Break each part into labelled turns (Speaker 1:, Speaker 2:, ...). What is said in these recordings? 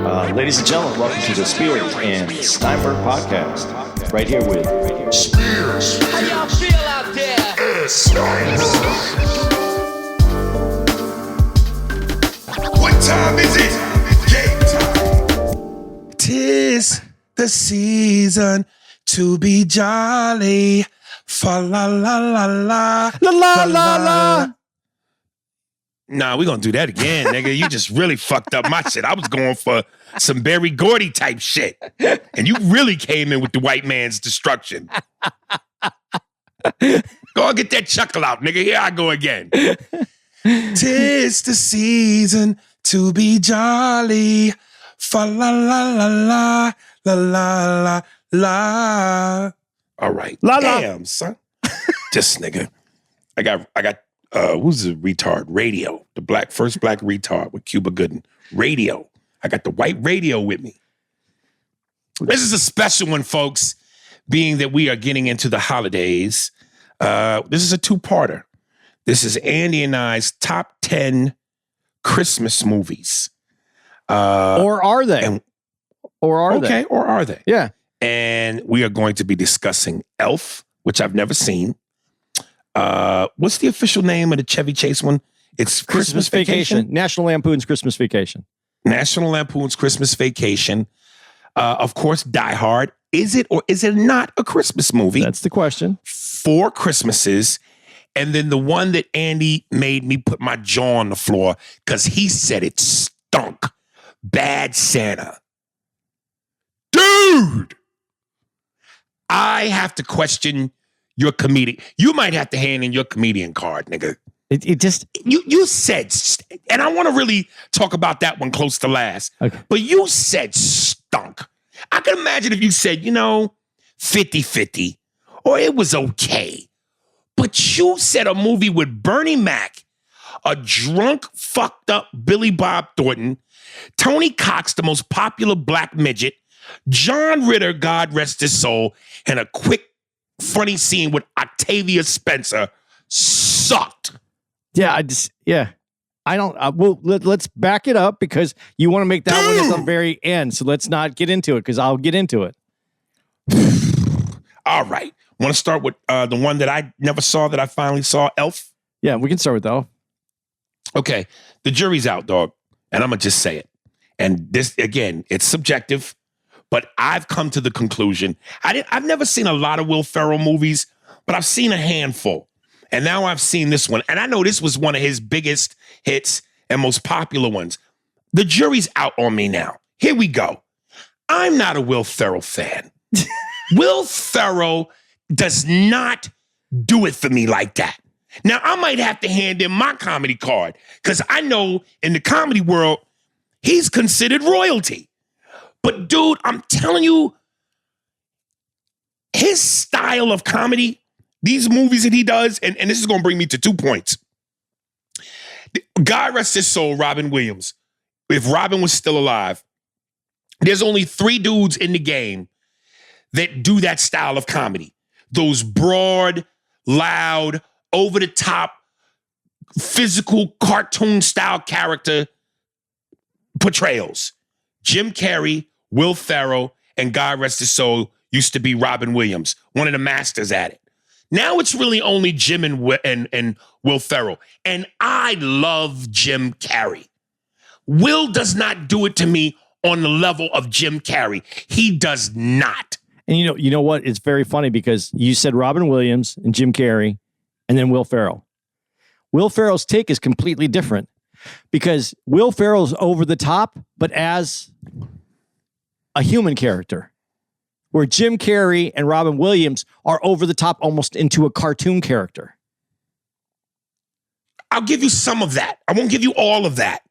Speaker 1: Ladies and gentlemen, welcome to the Spears and Steinberg podcast. Right here with Spears.
Speaker 2: How y'all feel out there?
Speaker 3: Steinberg. What time is it? Game time.
Speaker 4: 'Tis the season to be jolly. Fa la la la la la la la la. Nah, we gonna do that again, nigga. You just really fucked up my shit. I was going for some Berry Gordy type shit, and you really came in with the white man's destruction. Go and get that chuckle out, nigga. Here I go again. 'Tis the season to be jolly. Fa la la la la la la la la. All right, damn, son. This nigga. I got. Who's the retard? Radio. The first black retard with Cuba Gooding. Radio. I got the white radio with me. This is a special one, folks, being that we are getting into the holidays. This is a two-parter. This is Andy and I's top 10 Christmas movies.
Speaker 5: Or are they? Or are they? Yeah.
Speaker 4: And we are going to be discussing Elf, which I've never seen. What's the official name of the Chevy Chase one? It's Christmas Vacation.
Speaker 5: National Lampoon's Christmas Vacation.
Speaker 4: National Lampoon's Christmas Vacation. Of course, Die Hard. Is it or is it not a Christmas movie?
Speaker 5: That's the question.
Speaker 4: 4 Christmases. And then the one that Andy made me put my jaw on the floor because he said it stunk. Bad Santa. Dude! I have to question your comedic. You might have to hand in your comedian card, nigga.
Speaker 5: It just
Speaker 4: you said, and I want to really talk about that one close to last.
Speaker 5: Okay.
Speaker 4: But you said stunk. I can imagine if you said, 50-50, or it was okay. But you said a movie with Bernie Mac, a drunk, fucked up Billy Bob Thornton, Tony Cox, the most popular black midget, John Ritter, God rest his soul, and a quick funny scene with Octavia Spencer sucked.
Speaker 5: Yeah, I don't. Well, let's back it up because you want to make that one at the very end. So let's not get into it because I'll get into it.
Speaker 4: All right. Want to start with the one that I never saw that I finally saw, Elf?
Speaker 5: Yeah, we can start with Elf.
Speaker 4: Okay. The jury's out, dog. And I'm going to just say it. And this, again, it's subjective. But I've come to the conclusion. I've never seen a lot of Will Ferrell movies, but I've seen a handful. And now I've seen this one. And I know this was one of his biggest hits and most popular ones. The jury's out on me now. Here we go. I'm not a Will Ferrell fan. Will Ferrell does not do it for me like that. Now, I might have to hand in my comedy card because I know in the comedy world, he's considered royalty. But dude, I'm telling you, his style of comedy, these movies that he does, and this is going to bring me to 2 points. God rest his soul, Robin Williams. If Robin was still alive, there's only 3 dudes in the game that do that style of comedy. Those broad, loud, over-the-top, physical, cartoon-style character portrayals. Jim Carrey, Will Ferrell, and God rest his soul used to be Robin Williams, one of the masters at it. Now it's really only Jim and Will Ferrell. And I love Jim Carrey. Will does not do it to me on the level of Jim Carrey. He does not.
Speaker 5: And you know what? It's very funny because you said Robin Williams and Jim Carrey and then Will Ferrell. Will Ferrell's take is completely different because Will Ferrell's over the top, but as a human character, where Jim Carrey and Robin Williams are over the top almost into a cartoon character.
Speaker 4: I'll give you some of that. I won't give you all of that.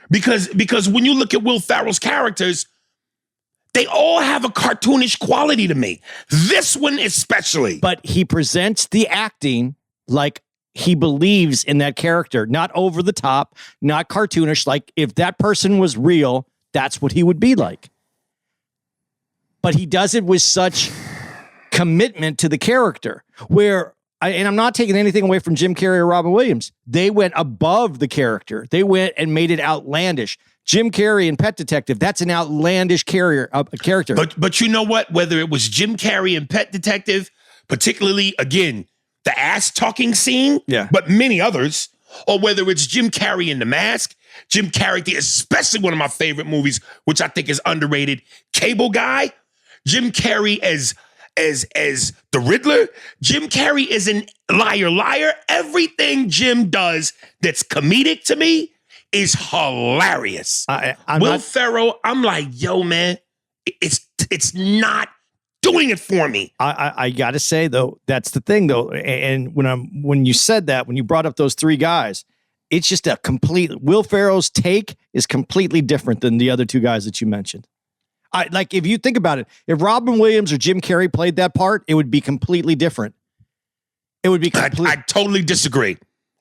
Speaker 4: Because when you look at Will Ferrell's characters, they all have a cartoonish quality to me. This one especially.
Speaker 5: But he presents the acting like he believes in that character, not over the top, not cartoonish. Like if that person was real, that's what he would be like. But he does it with such commitment to the character where, and I'm not taking anything away from Jim Carrey or Robin Williams. They went above the character. They went and made it outlandish. Jim Carrey in Pet Detective, that's an outlandish character.
Speaker 4: But you know what? Whether it was Jim Carrey in Pet Detective, particularly, again, the ass talking scene, but many others, or whether it's Jim Carrey in The Mask, Jim Carrey, especially one of my favorite movies, which I think is underrated, Cable Guy, Jim Carrey as the Riddler, Jim Carrey is an liar. Everything Jim does that's comedic to me is hilarious. Will Ferrell, I'm like, yo, man, it's not doing it for me.
Speaker 5: I gotta say though, that's the thing though, and when you said that, when you brought up those three guys, it's just a complete. Will Ferrell's take is completely different than the other two guys that you mentioned. Like if you think about it, if Robin Williams or Jim Carrey played that part, it would be completely different. It would be.
Speaker 4: I totally disagree.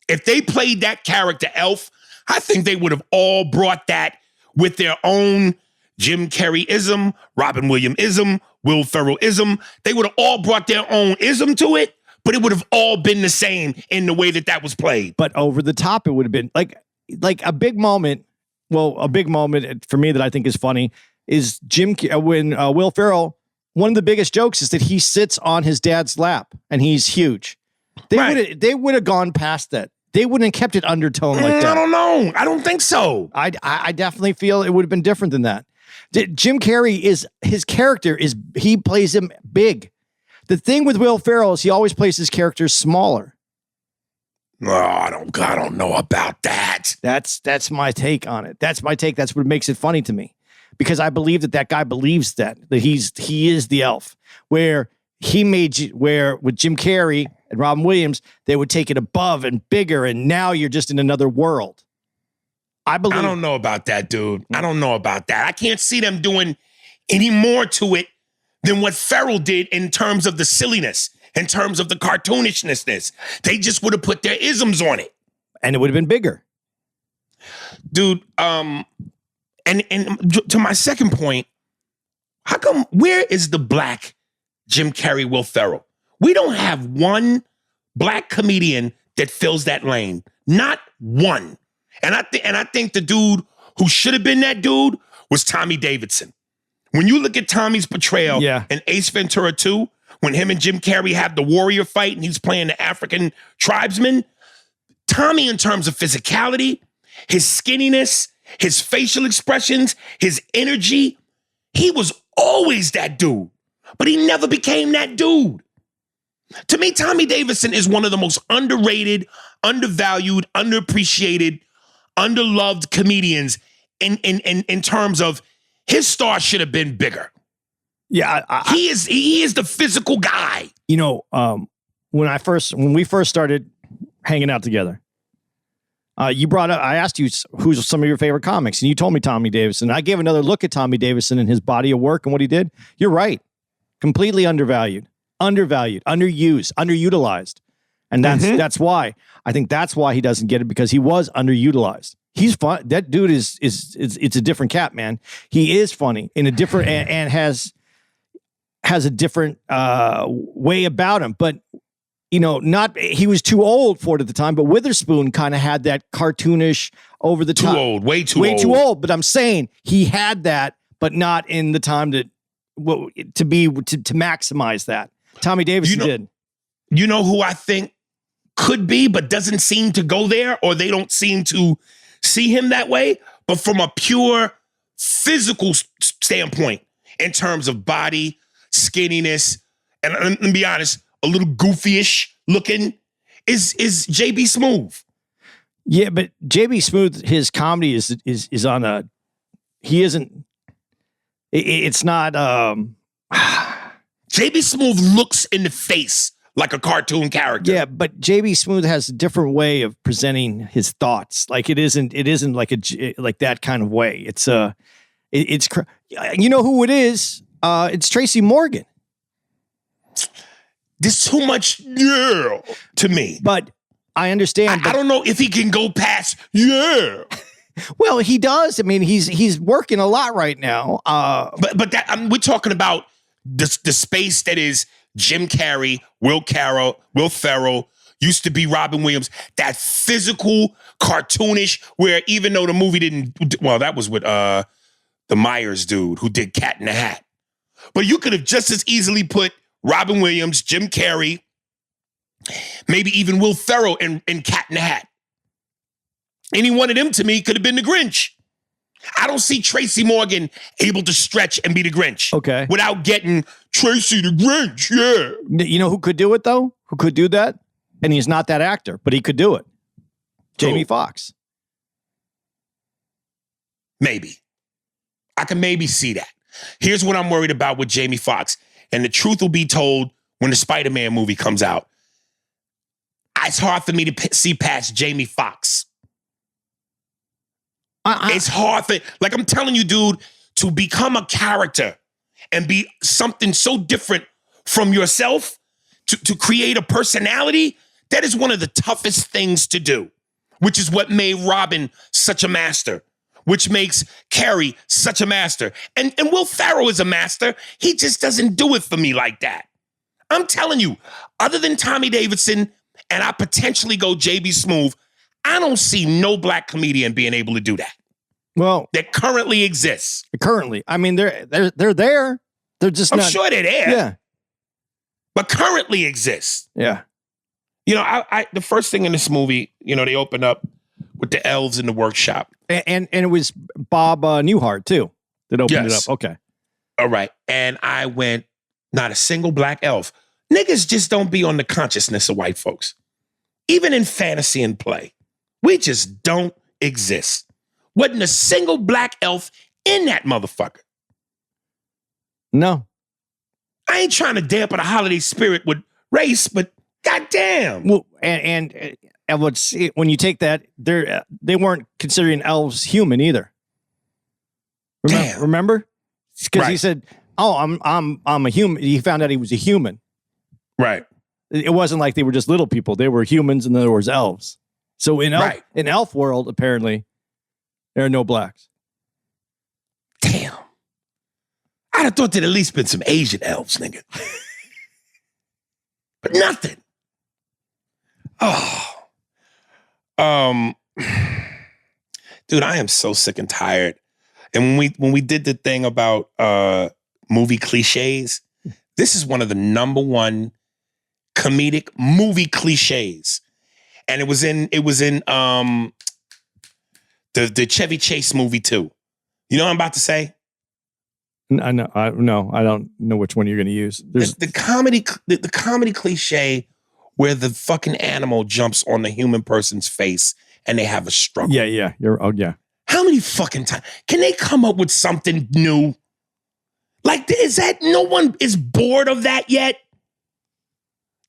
Speaker 4: If they played that character, Elf, I think they would have all brought that with their own Jim Carrey-ism, Robin Williams-ism, Will Ferrell-ism. They would have all brought their own ism to it, but it would have all been the same in the way that was played.
Speaker 5: But over the top, it would have been like a big moment. Well, a big moment for me that I think is funny is when Will Ferrell, one of the biggest jokes is that he sits on his dad's lap and he's huge. They would have gone past that. They wouldn't have kept it undertone like that.
Speaker 4: I don't know. I don't think so.
Speaker 5: I definitely feel it would have been different than that. Jim Carrey his character he plays him big. The thing with Will Ferrell is he always plays his characters smaller.
Speaker 4: Oh, I don't know about that.
Speaker 5: That's my take on it. That's my take. That's what makes it funny to me. Because I believe that guy believes that he is the elf. Where with Jim Carrey and Robin Williams, they would take it above and bigger, and now you're just in another world. I
Speaker 4: don't know about that, dude. I don't know about that. I can't see them doing any more to it than what Ferrell did in terms of the silliness, in terms of the cartoonishness. They just would have put their isms on it.
Speaker 5: And it would have been bigger.
Speaker 4: Dude, and to my second point, how come, where is the black Jim Carrey, Will Ferrell? We don't have one black comedian that fills that lane. Not one. And I think the dude who should have been that dude was Tommy Davidson. When you look at Tommy's portrayal in Ace Ventura 2, when him and Jim Carrey have the warrior fight and he's playing the African tribesman, Tommy, in terms of physicality, his skinniness, his facial expressions, his energy, he was always that dude. But he never became that dude. To me, Tommy Davidson is one of the most underrated, undervalued, underappreciated, underloved comedians in terms of his star should have been bigger.
Speaker 5: Yeah,
Speaker 4: he is the physical guy.
Speaker 5: You know, when we first started hanging out together, you brought up. I asked you who's some of your favorite comics, and you told me Tommy Davidson. I gave another look at Tommy Davidson and his body of work and what he did. You're right, completely undervalued, underused, underutilized, and that's why I think that's why he doesn't get it, because he was underutilized. He's fun. That dude is it's a different cat, man. He is funny in a different and has a different way about him. But he was too old for it at the time. But Witherspoon kind of had that cartoonish, over the top,
Speaker 4: way too old.
Speaker 5: But I'm saying he had that, but not in the time to maximize that. Tommy Davidson did.
Speaker 4: You know who I think could be, but doesn't seem to go there, or they don't seem to see him that way, but from a pure physical standpoint, in terms of body, skinniness, and let me be honest, a little goofy-ish looking, is JB Smoove.
Speaker 5: Yeah, but JB Smoove, his comedy is on a, he isn't, it's not,
Speaker 4: JB Smoove looks in the face like a cartoon character.
Speaker 5: Yeah, but JB Smoove has a different way of presenting his thoughts. Like it isn't like like that kind of way. It's you know who it is? It's Tracy Morgan.
Speaker 4: There's too much to me.
Speaker 5: But I understand.
Speaker 4: I don't know if he can go past
Speaker 5: Well, he does. I mean, he's working a lot right now.
Speaker 4: But that we're talking about the space that is Jim Carrey, Will Ferrell, used to be Robin Williams. That physical, cartoonish, where even though the movie didn't, well, that was with the Myers dude who did Cat in the Hat. But you could have just as easily put Robin Williams, Jim Carrey, maybe even Will Ferrell in Cat in the Hat. Any one of them to me could have been the Grinch. I don't see Tracy Morgan able to stretch and be the Grinch.
Speaker 5: Okay.
Speaker 4: Without getting Tracy the Grinch, yeah.
Speaker 5: You know who could do it, though? Who could do that? And he's not that actor, but he could do it. Jamie Foxx.
Speaker 4: Maybe. I can maybe see that. Here's what I'm worried about with Jamie Foxx. And the truth will be told when the Spider-Man movie comes out. It's hard for me to see past Jamie Foxx. It's hard for, like I'm telling you, dude, to become a character and be something so different from yourself, to create a personality, that is one of the toughest things to do, which is what made Robin such a master, which makes Carrie such a master. And Will Ferrell is a master. He just doesn't do it for me like that. I'm telling you, other than Tommy Davidson, and I potentially go JB Smoove, I don't see no black comedian being able to do that.
Speaker 5: Well,
Speaker 4: That currently exists.
Speaker 5: currently, I mean, they're there. They're just
Speaker 4: I'm
Speaker 5: not.
Speaker 4: sure they're there,
Speaker 5: Yeah,
Speaker 4: but currently exists.
Speaker 5: yeah.
Speaker 4: You know, I the first thing in this movie, you know, they open up with the elves in the workshop.
Speaker 5: And it was Bob Newhart too that opened it
Speaker 4: Yes.
Speaker 5: up. Okay.
Speaker 4: All right. And I went, not a single black elf. Niggas just don't be on the consciousness of white folks. Even in fantasy and play. We just don't exist. Wasn't a single black elf in that motherfucker.
Speaker 5: No.
Speaker 4: I ain't trying to dampen the holiday spirit with race, but goddamn.
Speaker 5: Well, and when you take that, they weren't considering elves human either.
Speaker 4: Damn.
Speaker 5: Remember? Because he
Speaker 4: Right.
Speaker 5: said, "Oh, I'm a human." He found out he was a human.
Speaker 4: Right.
Speaker 5: It wasn't like they were just little people; they were humans, and there was elves. So in elf world, apparently, there are no blacks.
Speaker 4: Damn. I'd have thought there'd at least been some Asian elves, nigga. But nothing. Oh. Dude, I am so sick and tired. And when we did the thing about movie cliches, this is one of the number one comedic movie cliches. And it was in the Chevy Chase movie too. You know what I'm about to say?
Speaker 5: I know. I don't know which one you're going to use. There's
Speaker 4: The comedy cliche where the fucking animal jumps on the human person's face and they have a struggle.
Speaker 5: yeah. Yeah.
Speaker 4: How many fucking times can they come up with something new? Like, is that no one is bored of that yet?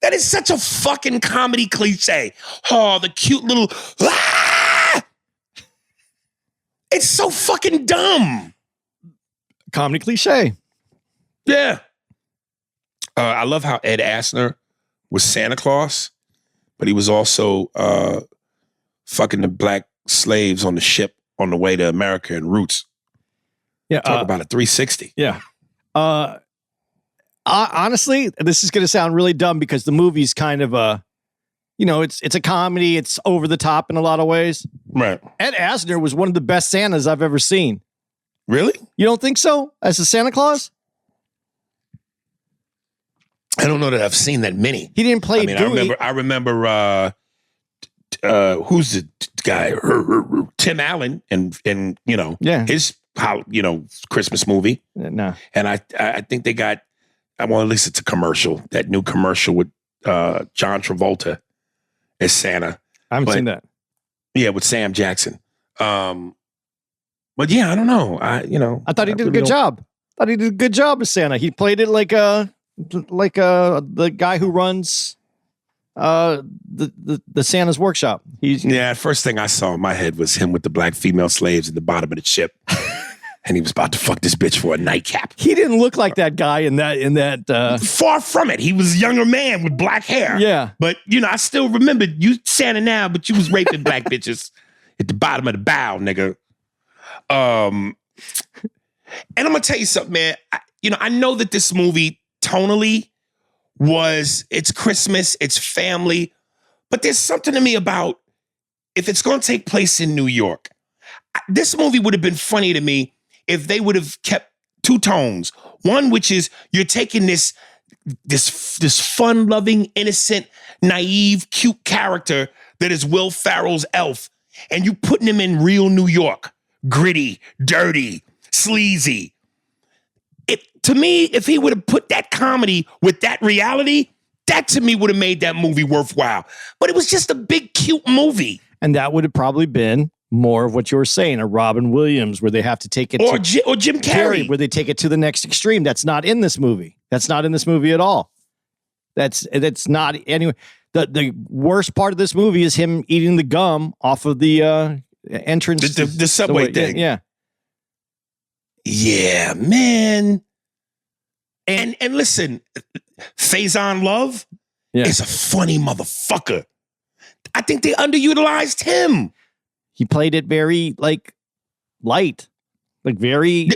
Speaker 4: That is such a fucking comedy cliche. Oh, the cute little ah! It's so fucking dumb.
Speaker 5: Comedy cliche.
Speaker 4: Yeah. I love how Ed Asner was Santa Claus, but he was also fucking the black slaves on the ship on the way to America and Roots.
Speaker 5: Yeah.
Speaker 4: Talk about a 360.
Speaker 5: Yeah. Honestly, this is going to sound really dumb because the movie's kind of it's a comedy. It's over the top in a lot of ways.
Speaker 4: Right.
Speaker 5: Ed Asner was one of the best Santas I've ever seen.
Speaker 4: Really?
Speaker 5: You don't think so? As a Santa Claus?
Speaker 4: I don't know that I've seen that many.
Speaker 5: He didn't play
Speaker 4: I mean,
Speaker 5: Dewey.
Speaker 4: I remember who's the guy? Tim Allen and his Christmas movie.
Speaker 5: No.
Speaker 4: And I think they got, at least it's a commercial, that new commercial with John Travolta as Santa.
Speaker 5: I haven't seen that.
Speaker 4: Yeah, with Sam Jackson. But yeah, I don't know. I
Speaker 5: thought he did a good job. I thought he did a good job as Santa. He played it like the guy who runs the Santa's workshop.
Speaker 4: First thing I saw in my head was him with the black female slaves at the bottom of the ship. And he was about to fuck this bitch for a nightcap.
Speaker 5: He didn't look like that guy in that.
Speaker 4: Far from it. He was a younger man with black hair.
Speaker 5: Yeah.
Speaker 4: But, I still remember you Santa now, but you was raping black bitches at the bottom of the bow, nigga. And I'm going to tell you something, man. I know that this movie tonally it's Christmas, it's family, But there's something to me about if it's going to take place in New York. This movie would have been funny to me if they would have kept two tones. One, which is you're taking this fun-loving, innocent, naive, cute character that is Will Ferrell's Elf, and you putting him in real New York, gritty, dirty, sleazy. To me, if he would have put that comedy with that reality, that to me would have made that movie worthwhile. But it was just a big, cute movie.
Speaker 5: And that would have probably been more of what you were saying, a Robin Williams, where they have to take it
Speaker 4: or Jim Carrey,
Speaker 5: where they take it to the next extreme. That's not in this movie. That's not in this movie at all. That's not anyway. The worst part of this movie is him eating the gum off of the entrance,
Speaker 4: the subway thing.
Speaker 5: Yeah,
Speaker 4: yeah, man. And listen, Faison Love is a funny motherfucker. I think they underutilized him.
Speaker 5: He played it very light, very.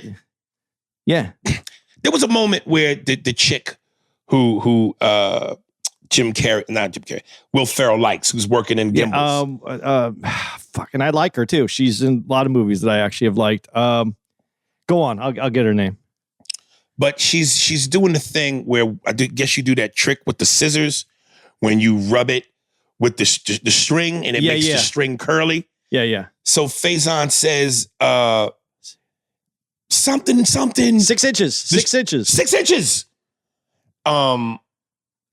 Speaker 5: Yeah.
Speaker 4: There was a moment where the chick who Will Ferrell likes, who's working in Gimbals.
Speaker 5: And I like her too. She's in a lot of movies that I actually have liked. Go on, I'll get her name.
Speaker 4: But she's doing the thing where I guess you do that trick with the scissors when you rub it with the string and it makes the string curly.
Speaker 5: Yeah.
Speaker 4: So Faison says something.
Speaker 5: 6 inches. 6 inches.
Speaker 4: 6 inches. And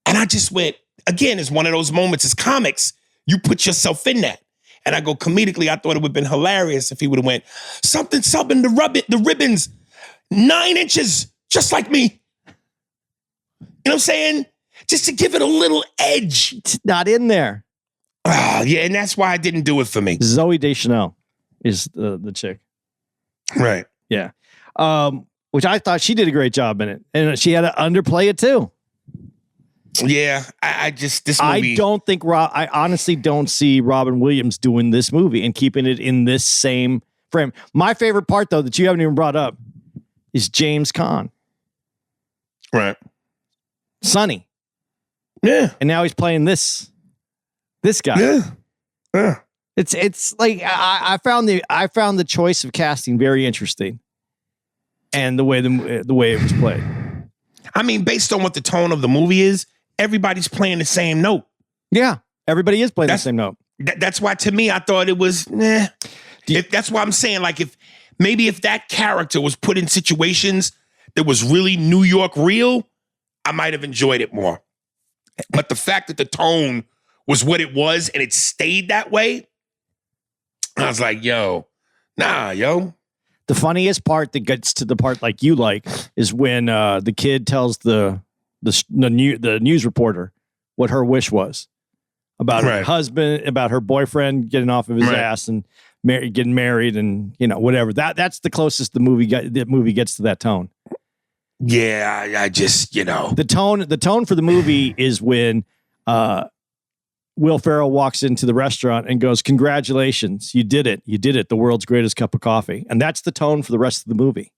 Speaker 4: I just went, again, it's one of those moments, it's comics. You put yourself in that. And I go, comedically, I thought it would have been hilarious if he would have went, something, the ribbons, 9 inches, just like me. You know what I'm saying? Just to give it a little edge.
Speaker 5: It's not in there.
Speaker 4: Yeah, and that's why it didn't do it for me.
Speaker 5: Zooey Deschanel is the chick.
Speaker 4: Right.
Speaker 5: Yeah. Which I thought she did a great job in it. And she had to underplay it too.
Speaker 4: Yeah, this movie.
Speaker 5: I honestly don't see Robin Williams doing this movie and keeping it in this same frame. My favorite part, though, that you haven't even brought up is James Caan.
Speaker 4: Right.
Speaker 5: Sonny.
Speaker 4: Yeah.
Speaker 5: And now he's playing this guy.
Speaker 4: Yeah.
Speaker 5: It's like I found the choice of casting very interesting. And the way it was played.
Speaker 4: I mean, based on what the tone of the movie is, everybody's playing the same note.
Speaker 5: Yeah, everybody is playing the same note.
Speaker 4: That's why, to me, I thought it was, that's why I'm saying, like, if that character was put in situations that was really New York real, I might have enjoyed it more. But the fact that the tone was what it was and it stayed that way, I was like, yo.
Speaker 5: The funniest part that gets to the part like you like is when the kid tells the news reporter what her wish was about her husband, about her boyfriend getting off of his ass and getting married and whatever. That's the closest the movie gets to that tone.
Speaker 4: Yeah, I just
Speaker 5: the tone for the movie is when Will Ferrell walks into the restaurant and goes, "Congratulations, you did it! You did it! The world's greatest cup of coffee." And that's the tone for the rest of the movie.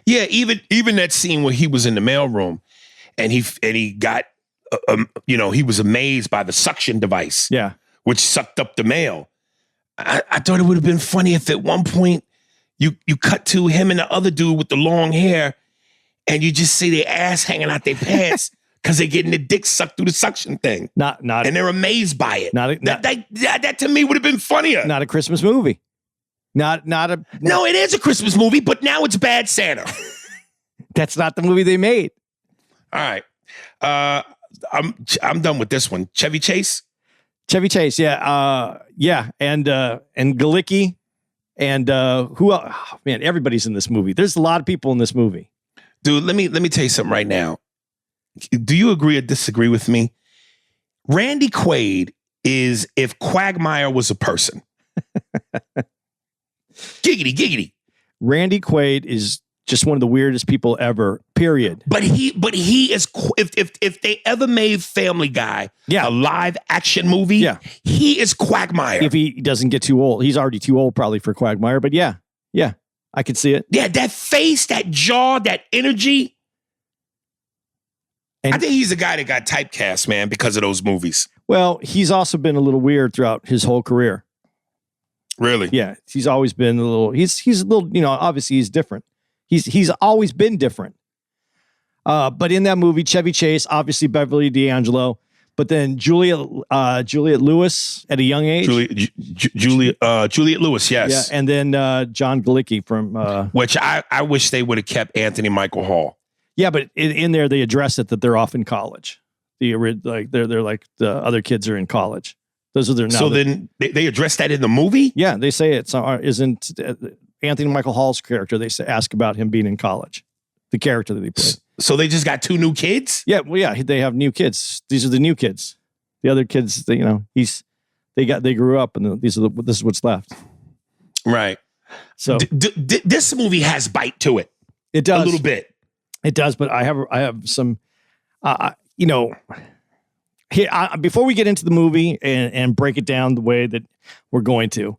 Speaker 4: Even that scene where he was in the mailroom, and he got, he was amazed by the suction device, which sucked up the mail. I thought it would have been funny if at one point you cut to him and the other dude with the long hair, and you just see their ass hanging out their pants. Because they're getting the dick sucked through the suction thing. And they're amazed by it. That to me would have been funnier.
Speaker 5: Not a Christmas movie. No,
Speaker 4: it is a Christmas movie, but now it's Bad Santa.
Speaker 5: That's not the movie they made.
Speaker 4: All right. I'm done with this one. Chevy Chase, yeah. And Galicki and who else? Oh, man, everybody's in this movie. There's a lot of people in this movie. Dude, let me tell you something right now. Do you agree or disagree with me? Randy Quaid is if Quagmire was a person. Giggity.
Speaker 5: Randy Quaid is just one of the weirdest people ever, period.
Speaker 4: But he is, if they ever made Family Guy a live action movie, he is Quagmire.
Speaker 5: If he doesn't get too old. He's already too old probably for Quagmire, but yeah, I could see it.
Speaker 4: Yeah, that face, that jaw, that energy. And I think he's the guy that got typecast, man, because of those movies.
Speaker 5: Well, he's also been a little weird throughout his whole career.
Speaker 4: Really?
Speaker 5: Yeah, he's always been a little. He's a little. Obviously he's different. He's always been different. But in that movie, Chevy Chase, obviously Beverly D'Angelo, but then Juliet Lewis at a young age.
Speaker 4: Juliet Lewis, yes.
Speaker 5: Yeah, and then John Galicki from
Speaker 4: which I wish they would have kept Anthony Michael Hall.
Speaker 5: Yeah, but in there they address it that they're off in college. They're like the other kids are in college. Those are their.
Speaker 4: So then they address that in the movie.
Speaker 5: Yeah, they say it. So isn't Anthony Michael Hall's character? They ask about him being in college, the character that he played.
Speaker 4: So they just got 2 new kids.
Speaker 5: Yeah, well, yeah, they have new kids. These are the new kids. The other kids, they grew up, and this is what's left.
Speaker 4: Right.
Speaker 5: So
Speaker 4: this movie has bite to it.
Speaker 5: It does
Speaker 4: a little bit.
Speaker 5: It does, but I have some, before we get into the movie and break it down the way that we're going to,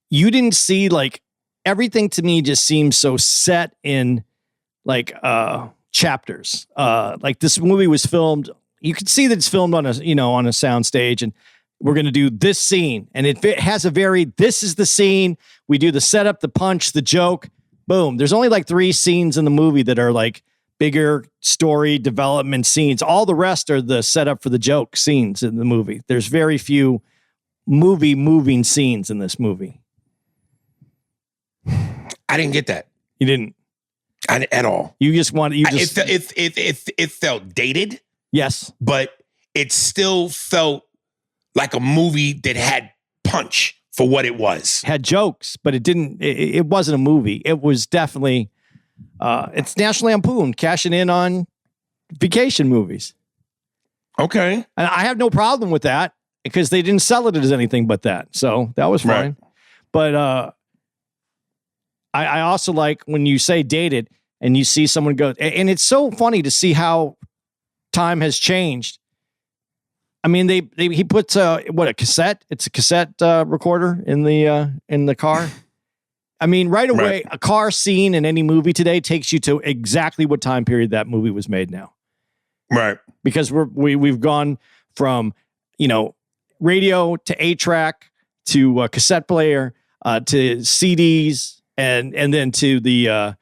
Speaker 5: you didn't see like everything to me just seems so set in like chapters. Like this movie was filmed. You could see that it's filmed on a sound stage, and we're going to do this scene, and it has this is the scene. We do the setup, the punch, the joke. Boom. There's only like 3 scenes in the movie that are like bigger story development scenes. All the rest are the setup for the joke scenes in the movie. There's very few moving scenes in this movie.
Speaker 4: I didn't get that.
Speaker 5: You didn't
Speaker 4: at all.
Speaker 5: It
Speaker 4: felt dated.
Speaker 5: Yes,
Speaker 4: but it still felt like a movie that had punch for what it was.
Speaker 5: Had jokes, but it didn't. It wasn't a movie. It was definitely. It's National Lampoon cashing in on vacation movies.
Speaker 4: Okay,
Speaker 5: and I have no problem with that because they didn't sell it as anything but that, so that was fine. Right. But I also like when you say dated and you see someone go, and it's so funny to see how time has changed. I mean, he puts a cassette? It's a cassette recorder in the car. I mean, right away, a car scene in any movie today takes you to exactly what time period that movie was made now.
Speaker 4: Right.
Speaker 5: Because we've gone from, radio to 8-track to cassette player to CDs and then to the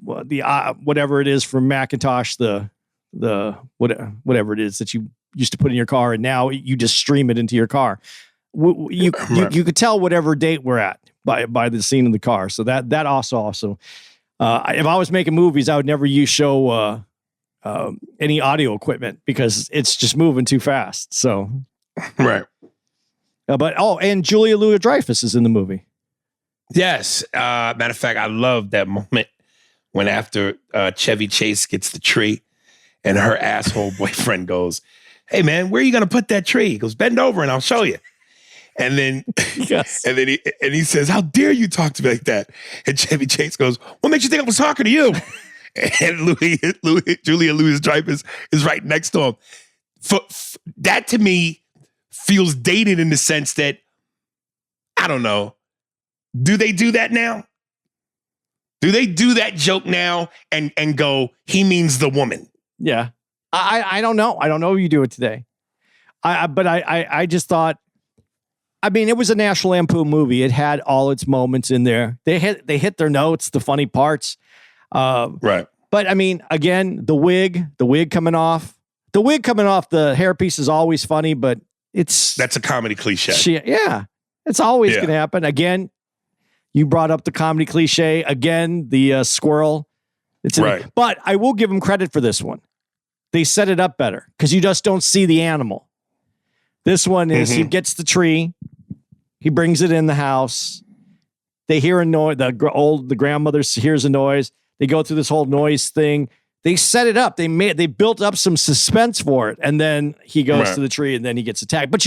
Speaker 5: whatever it is from Macintosh, the whatever it is that you used to put in your car, and now you just stream it into your car. You could tell whatever date we're at by the scene in the car. So that also if I was making movies, I would never show any audio equipment because it's just moving too fast. So
Speaker 4: right.
Speaker 5: And Julia Louis-Dreyfus is in the movie.
Speaker 4: Yes. Matter of fact, I love that moment when after Chevy Chase gets the tree and her asshole boyfriend goes, "Hey man, where are you going to put that tree?" He goes, "Bend over and I'll show you." And then,
Speaker 5: yes.
Speaker 4: and then he says, "How dare you talk to me like that?" And Chevy Chase goes, "What makes you think I was talking to you?" And Julia Louis-Dreyfus is right next to him. That to me feels dated in the sense that, I don't know, do they do that now? Do they do that joke now and go, he means the woman?
Speaker 5: Yeah. I don't know. I don't know if you do it today. But I just thought, I mean, it was a National Lampoon movie. It had all its moments in there. They hit their notes, the funny parts.
Speaker 4: Right.
Speaker 5: But I mean, again, the wig coming off. The hairpiece is always funny, but that's
Speaker 4: a comedy cliche.
Speaker 5: Yeah. It's always going to happen. Again, you brought up the comedy cliche. Again, the squirrel.
Speaker 4: Right.
Speaker 5: But I will give them credit for this one. They set it up better because you just don't see the animal. This one is he gets the tree. He brings it in the house. They hear a noise. The grandmother hears a noise. They go through this whole noise thing. They set it up. They built up some suspense for it. And then he goes to the tree and then he gets attacked. But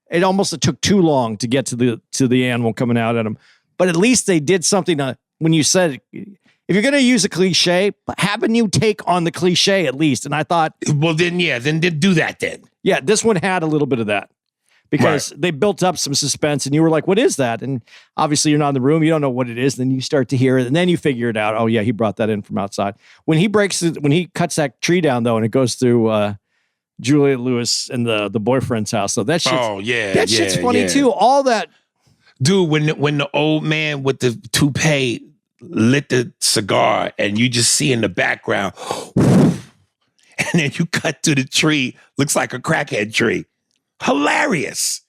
Speaker 5: it almost took too long to get to the animal coming out at him. But at least they did something when you said, if you're going to use a cliche, have a new take on the cliche at least. And I thought,
Speaker 4: well, then do that then.
Speaker 5: Yeah, this one had a little bit of that because they built up some suspense and you were like, what is that? And obviously you're not in the room. You don't know what it is. Then you start to hear it and then you figure it out. Oh yeah, he brought that in from outside. When he cuts that tree down though, and it goes through Juliette Lewis and the boyfriend's house. So that shit's,
Speaker 4: Oh yeah,
Speaker 5: that shit's funny
Speaker 4: yeah.
Speaker 5: too. All that.
Speaker 4: Dude, when the old man with the toupee lit the cigar and you just see in the background, and then you cut to the tree, looks like a crackhead tree. Hilarious.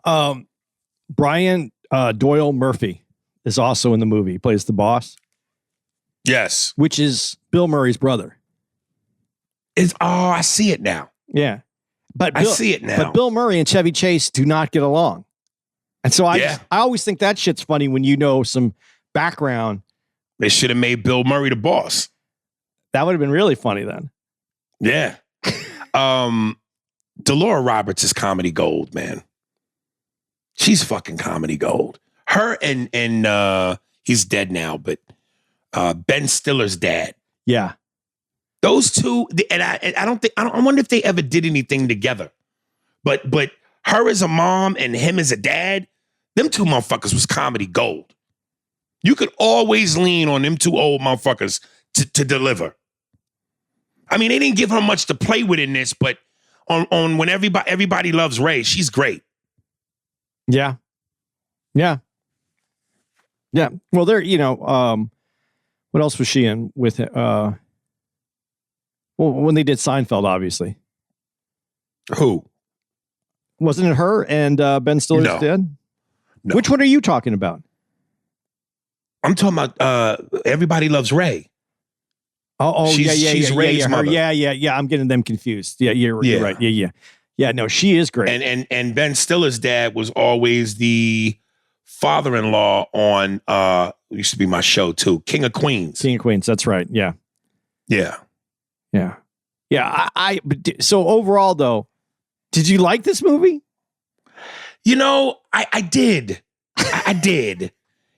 Speaker 5: Brian Doyle Murphy is also in the movie. He plays the boss,
Speaker 4: Yes.
Speaker 5: which is Bill Murray's brother.
Speaker 4: I see it now.
Speaker 5: Yeah. But
Speaker 4: I see it now.
Speaker 5: But Bill Murray and Chevy Chase do not get along. And so I always think that shit's funny when you know some background.
Speaker 4: They should have made Bill Murray the boss.
Speaker 5: That would have been really funny then.
Speaker 4: Yeah. Delora Roberts is comedy gold, man. She's fucking comedy gold. Her and he's dead now, but Ben Stiller's dad.
Speaker 5: Yeah.
Speaker 4: Those two, and I wonder if they ever did anything together. But her as a mom and him as a dad, them two motherfuckers was comedy gold. You could always lean on them two old motherfuckers to deliver. I mean, they didn't give her much to play with in this, but on when everybody loves Ray, she's great.
Speaker 5: Yeah. Yeah. Yeah. Well, there, what else was she in with when they did Seinfeld, obviously.
Speaker 4: Who?
Speaker 5: Wasn't it her and Ben Stiller's dad? No. Which one are you talking about?
Speaker 4: I'm talking about Everybody Loves Ray. She's Ray's mother.
Speaker 5: Yeah. I'm getting them confused. Yeah, you're right. Yeah. No, she is great.
Speaker 4: And Ben Stiller's dad was always the father-in-law on used to be my show too, King of Queens.
Speaker 5: King of Queens. That's right. Yeah.
Speaker 4: Yeah.
Speaker 5: Yeah. Yeah. So overall though, did you like this movie?
Speaker 4: I did. I did.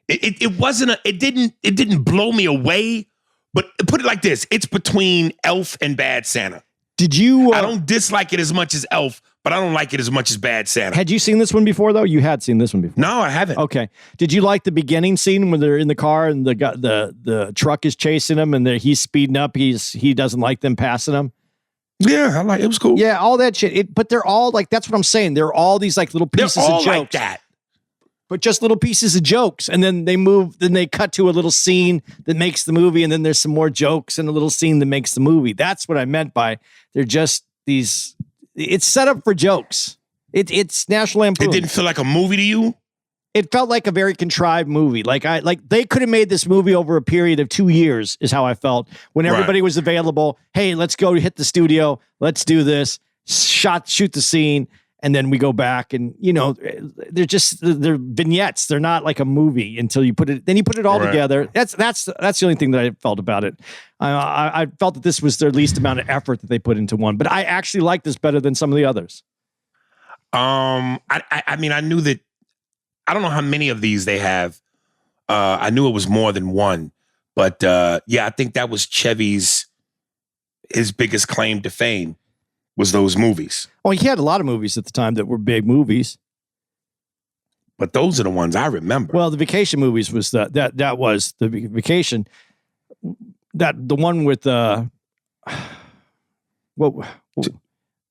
Speaker 4: It didn't blow me away, but put it like this. It's between Elf and Bad Santa.
Speaker 5: Did you?
Speaker 4: I don't dislike it as much as Elf, but I don't like it as much as Bad Santa.
Speaker 5: Had you seen this one before though? You had seen this one before.
Speaker 4: No, I haven't.
Speaker 5: Okay. Did you like the beginning scene when they're in the car and the truck is chasing him and he's speeding up? He doesn't like them passing him.
Speaker 4: Yeah, it was cool.
Speaker 5: Yeah, all that shit. But they're all like, that's what I'm saying. They're all these like little pieces of jokes.
Speaker 4: Like that.
Speaker 5: But just little pieces of jokes. And then they cut to a little scene that makes the movie. And then there's some more jokes and a little scene that makes the movie. That's what I meant by they're just these, it's set up for jokes. It's National Lampoon.
Speaker 4: It didn't feel like a movie to you?
Speaker 5: It felt like a very contrived movie. Like they could have made this movie over a period of 2 years is how I felt when everybody was available. Hey, let's go hit the studio. Let's do this. Shoot the scene. And then we go back and, they're vignettes. They're not like a movie until you put it all together. That's the only thing that I felt about it. I felt that this was the least amount of effort that they put into one, but I actually like this better than some of the others.
Speaker 4: I mean, I knew that, I don't know how many of these they have. I knew it was more than one, but I think that was his biggest claim to fame was those movies.
Speaker 5: Oh, he had a lot of movies at the time that were big movies.
Speaker 4: But those are the ones I remember.
Speaker 5: Well, the vacation movies was that was the vacation. The one with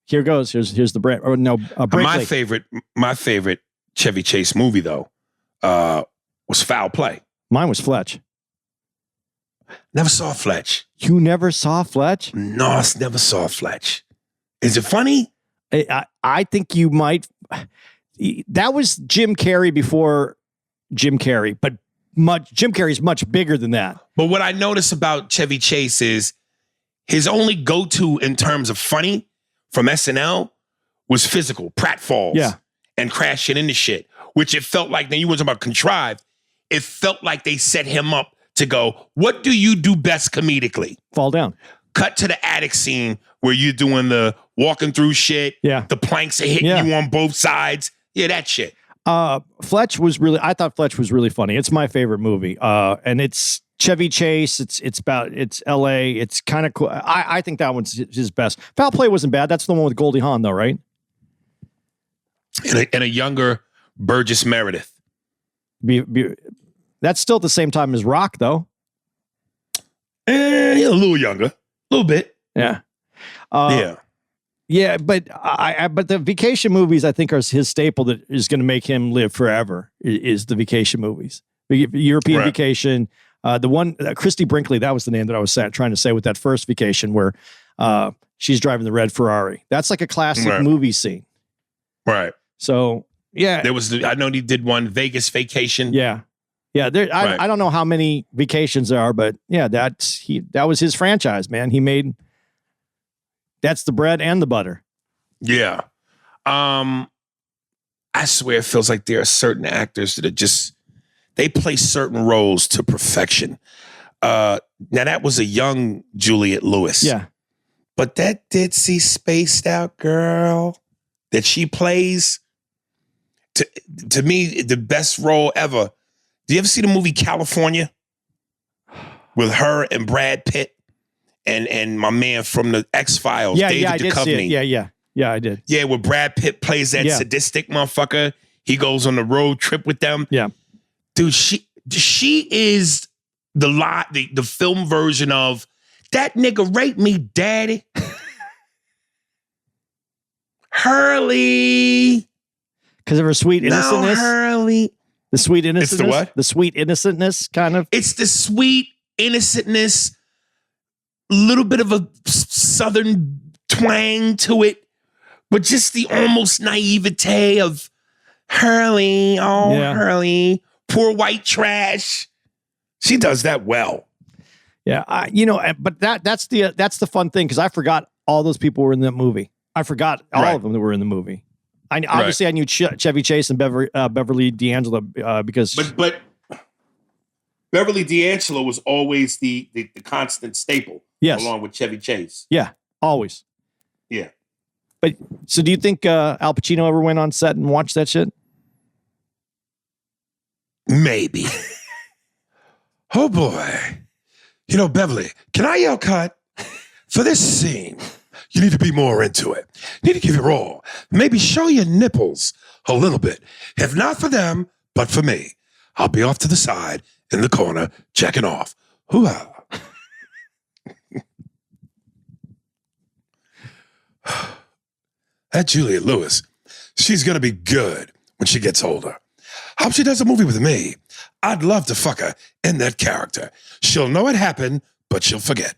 Speaker 5: here goes. Here's the brand. Or no, Brinkley.
Speaker 4: My favorite Chevy Chase movie though was Foul Play.
Speaker 5: Mine was Fletch.
Speaker 4: Never saw Fletch.
Speaker 5: You never saw Fletch?
Speaker 4: No, I never saw Fletch. Is it funny?
Speaker 5: I think you might. That was Jim Carrey before Jim Carrey, but Jim Carrey's much bigger than that.
Speaker 4: But what I notice about Chevy Chase is his only go-to in terms of funny from SNL was physical, pratfalls, and crashing into shit, which it felt like, then you were talking about contrived, it felt like they set him up to go, what do you do best comedically?
Speaker 5: Fall down.
Speaker 4: Cut to the attic scene where you're doing the walking through shit. Yeah. The planks are hitting you on both sides. Yeah, that shit.
Speaker 5: I thought Fletch was really funny. It's my favorite movie. And it's Chevy Chase. It's LA. It's kind of cool. I think that one's his best. Foul Play wasn't bad. That's the one with Goldie Hawn though, right?
Speaker 4: And a younger Burgess Meredith.
Speaker 5: That's still at the same time as Rock though.
Speaker 4: A little younger. A little bit.
Speaker 5: Yeah. Yeah, but but the vacation movies I think are his staple that is going to make him live forever. Is the vacation movies, European
Speaker 4: Right.
Speaker 5: Vacation, the one Christy Brinkley, that was the name that I was trying to say with that first Vacation where she's driving the red Ferrari. That's like a classic
Speaker 4: Right.
Speaker 5: movie scene.
Speaker 4: Right.
Speaker 5: So yeah,
Speaker 4: There was, I know he did one, Vegas Vacation.
Speaker 5: yeah. There,
Speaker 4: Right.
Speaker 5: I don't know how many vacations there are, but yeah, that was his franchise, man. He made that's the bread and the butter.
Speaker 4: Yeah. I swear it feels like there are certain actors that are just, they play certain roles to perfection. Now that was a young Juliette Lewis.
Speaker 5: Yeah.
Speaker 4: But that ditzy spaced out girl that she plays, to me, the best role ever. Do you ever see the movie California? With her and Brad Pitt and my man from the X-Files, David
Speaker 5: I did
Speaker 4: Duchovny.
Speaker 5: see it. Yeah, I did.
Speaker 4: Yeah, where Brad Pitt plays that
Speaker 5: Yeah.
Speaker 4: sadistic motherfucker. He goes on the road trip with them.
Speaker 5: Yeah.
Speaker 4: Dude, she is the film version of that nigga raped me, daddy. Hurley.
Speaker 5: Because of her sweet
Speaker 4: No,
Speaker 5: innocentness.
Speaker 4: Hurley.
Speaker 5: The sweet innocentness.
Speaker 4: the what?
Speaker 5: The sweet innocentness, kind of.
Speaker 4: It's the sweet innocentness, little bit of a southern twang to it, but just the almost naivete of Hurley. Oh,
Speaker 5: Yeah.
Speaker 4: Hurley, poor white trash. She does that well.
Speaker 5: Yeah, but that's the fun thing because I forgot all those people were in that movie. I forgot all
Speaker 4: Right.
Speaker 5: of them that were in the movie. Obviously I knew Chevy Chase and Beverly D'Angelo because
Speaker 4: But Beverly D'Angelo was always the constant staple.
Speaker 5: Yes.
Speaker 4: Along with Chevy Chase.
Speaker 5: yeah, always.
Speaker 4: Yeah.
Speaker 5: But so do you think Al Pacino ever went on set and watched that shit?
Speaker 4: Maybe. Oh boy. You know, Beverly, can I yell cut? For this scene, you need to be more into it. You need to give it all. Maybe show your nipples a little bit. If not for them, but for me. I'll be off to the side in the corner, checking off. Hoo-ha. That Juliette Lewis, she's going to be good when she gets older. Hope she does a movie with me. I'd love to fuck her in that character. She'll know it happened, but she'll forget.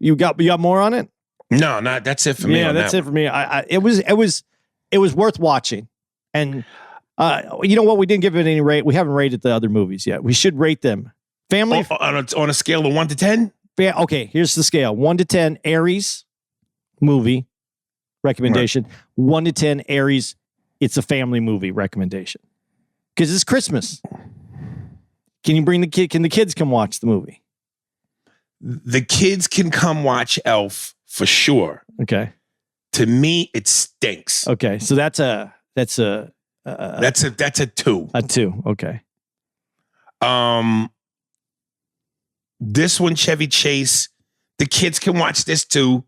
Speaker 5: You got more on it?
Speaker 4: No, not that's it for me.
Speaker 5: Yeah, that's it for me. It was worth watching, and you know what? We didn't give it any rate. We haven't rated the other movies yet. We should rate them. Family
Speaker 4: On a scale of 1 to 10?
Speaker 5: Okay, here's the scale: 1 to 10. Aries movie recommendation. 1 to 10. Aries. It's a family movie recommendation because it's Christmas. Can you bring the kid? Can the kids come watch the movie?
Speaker 4: The kids can come watch Elf for sure.
Speaker 5: Okay.
Speaker 4: To me, it stinks.
Speaker 5: Okay. So that's a
Speaker 4: That's a 2.
Speaker 5: a 2. Okay.
Speaker 4: This one, Chevy Chase, the kids can watch this too.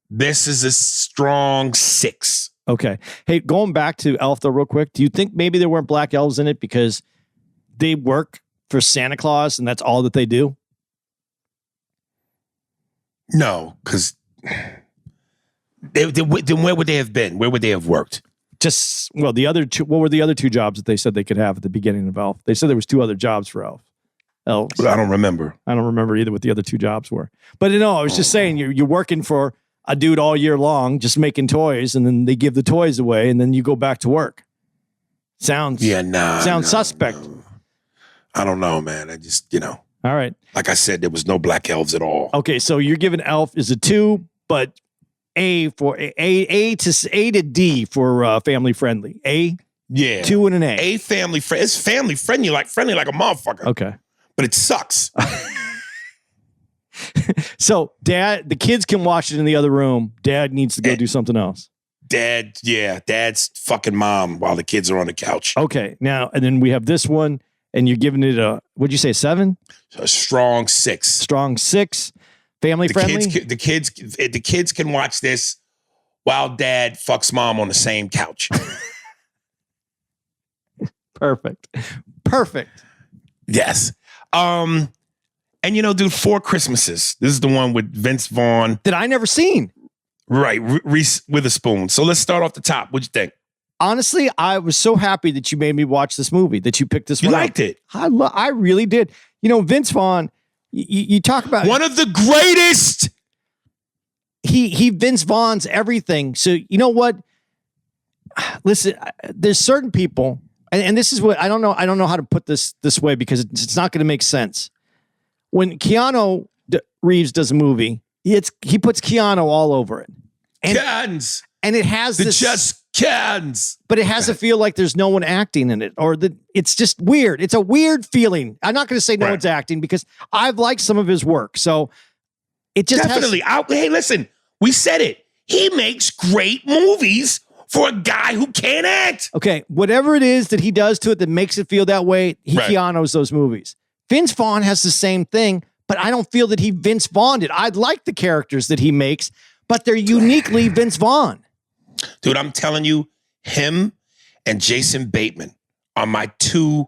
Speaker 4: This is a strong 6.
Speaker 5: Okay. Hey, going back to Elf though, real quick, do you think maybe there weren't black elves in it because they work for Santa Claus and that's all that they do?
Speaker 4: No, because then where would they have been? Where would they have worked?
Speaker 5: The other two. What were the other 2 jobs that they said they could have at the beginning of Elf? They said there was 2 other jobs for elves.
Speaker 4: But I don't remember.
Speaker 5: I don't remember either what the other 2 jobs were. But I was just saying you're working for a dude all year long, just making toys, and then they give the toys away, and then you go back to work. Sounds suspect.
Speaker 4: No. I don't know, man. I just,
Speaker 5: All right.
Speaker 4: like I said, there was no black elves at all.
Speaker 5: Okay, so you're giving Elf is a 2, but A to D for family friendly. A,
Speaker 4: Yeah.
Speaker 5: 2 and an A.
Speaker 4: A family friend. It's family friendly like a motherfucker.
Speaker 5: Okay.
Speaker 4: But it sucks.
Speaker 5: So the kids can watch it in the other room. Dad needs to go do something else.
Speaker 4: Dad's fucking mom while the kids are on the couch.
Speaker 5: Okay, now, and then we have this one, and you're giving it what'd you say, 7?
Speaker 4: A strong 6.
Speaker 5: Strong 6. Family friendly?
Speaker 4: The kids can watch this while dad fucks mom on the same couch.
Speaker 5: Perfect.
Speaker 4: Yes. And And dude, Four Christmases. This is the one with Vince Vaughn.
Speaker 5: That I never seen.
Speaker 4: Right, Reese Witherspoon. So let's start off the top. What'd you think?
Speaker 5: Honestly, I was so happy that you made me watch this movie, that you picked this one.
Speaker 4: You liked it.
Speaker 5: I really did. Vince Vaughn, you talk about
Speaker 4: one of the greatest.
Speaker 5: He Vince Vaughn's everything. So you know what? Listen, there's certain people, and this is what I don't know how to put this way because it's not going to make sense. When Keanu Reeves does a movie, he puts Keanu all over it. And it has but it has to feel like there's no one acting in it, or that it's just weird. It's a weird feeling. I'm not going to say no one's acting because I've liked some of his work. So it just
Speaker 4: definitely. Hey, listen, we said it. He makes great movies for a guy who can't act.
Speaker 5: Okay, whatever it is that he does to it that makes it feel that way, he Keanu's those movies. Vince Vaughn has the same thing, but I don't feel that he Vince Vaughned it. I like the characters that he makes, but they're uniquely Vince Vaughn.
Speaker 4: Dude, I'm telling you, him and Jason Bateman are my two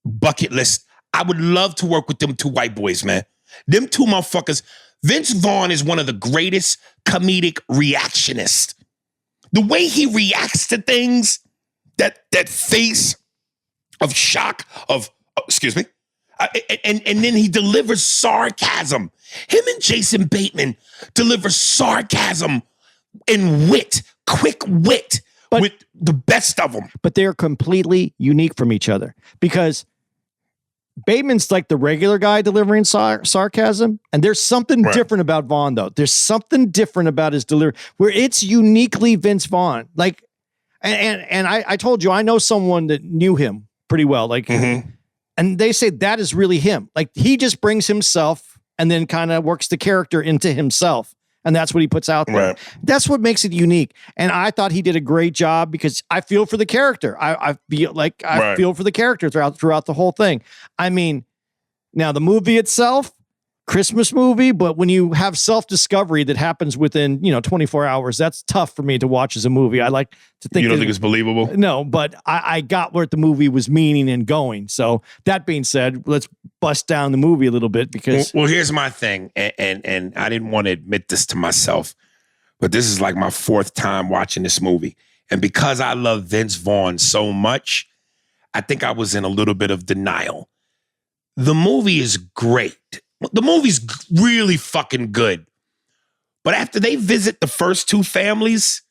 Speaker 4: bucket list. I would love to work with them two white boys, man. Them two motherfuckers. Vince Vaughn is one of the greatest comedic reactionists. The way he reacts to things, that face of shock, of, excuse me, and then he delivers sarcasm. Him and Jason Bateman deliver sarcasm and wit, quick wit, with the best of them.
Speaker 5: But they're completely unique from each other because Bateman's like the regular guy delivering sarcasm, and there's something different about Vaughn, though. There's something different about his delivery where it's uniquely Vince Vaughn. Like, and I told you, I know someone that knew him pretty well. Like, and they say that is really him. Like, he just brings himself and then kind of works the character into himself. And that's what he puts out there. Right. That's what makes it unique. And I thought he did a great job because I feel for the character. I feel like I feel for the character throughout the whole thing. I mean, now the movie itself, Christmas movie, but when you have self-discovery that happens within, 24 hours, that's tough for me to watch as a movie. I like to think—
Speaker 4: You don't think it's believable?
Speaker 5: No, but I got where the movie was meaning and going. So that being said, let's bust down the movie a little bit because—
Speaker 4: Well, here's my thing, and I didn't want to admit this to myself, but this is like my fourth time watching this movie. And because I love Vince Vaughn so much, I think I was in a little bit of denial. The movie is great. The movie's really fucking good. But after they visit the first two families,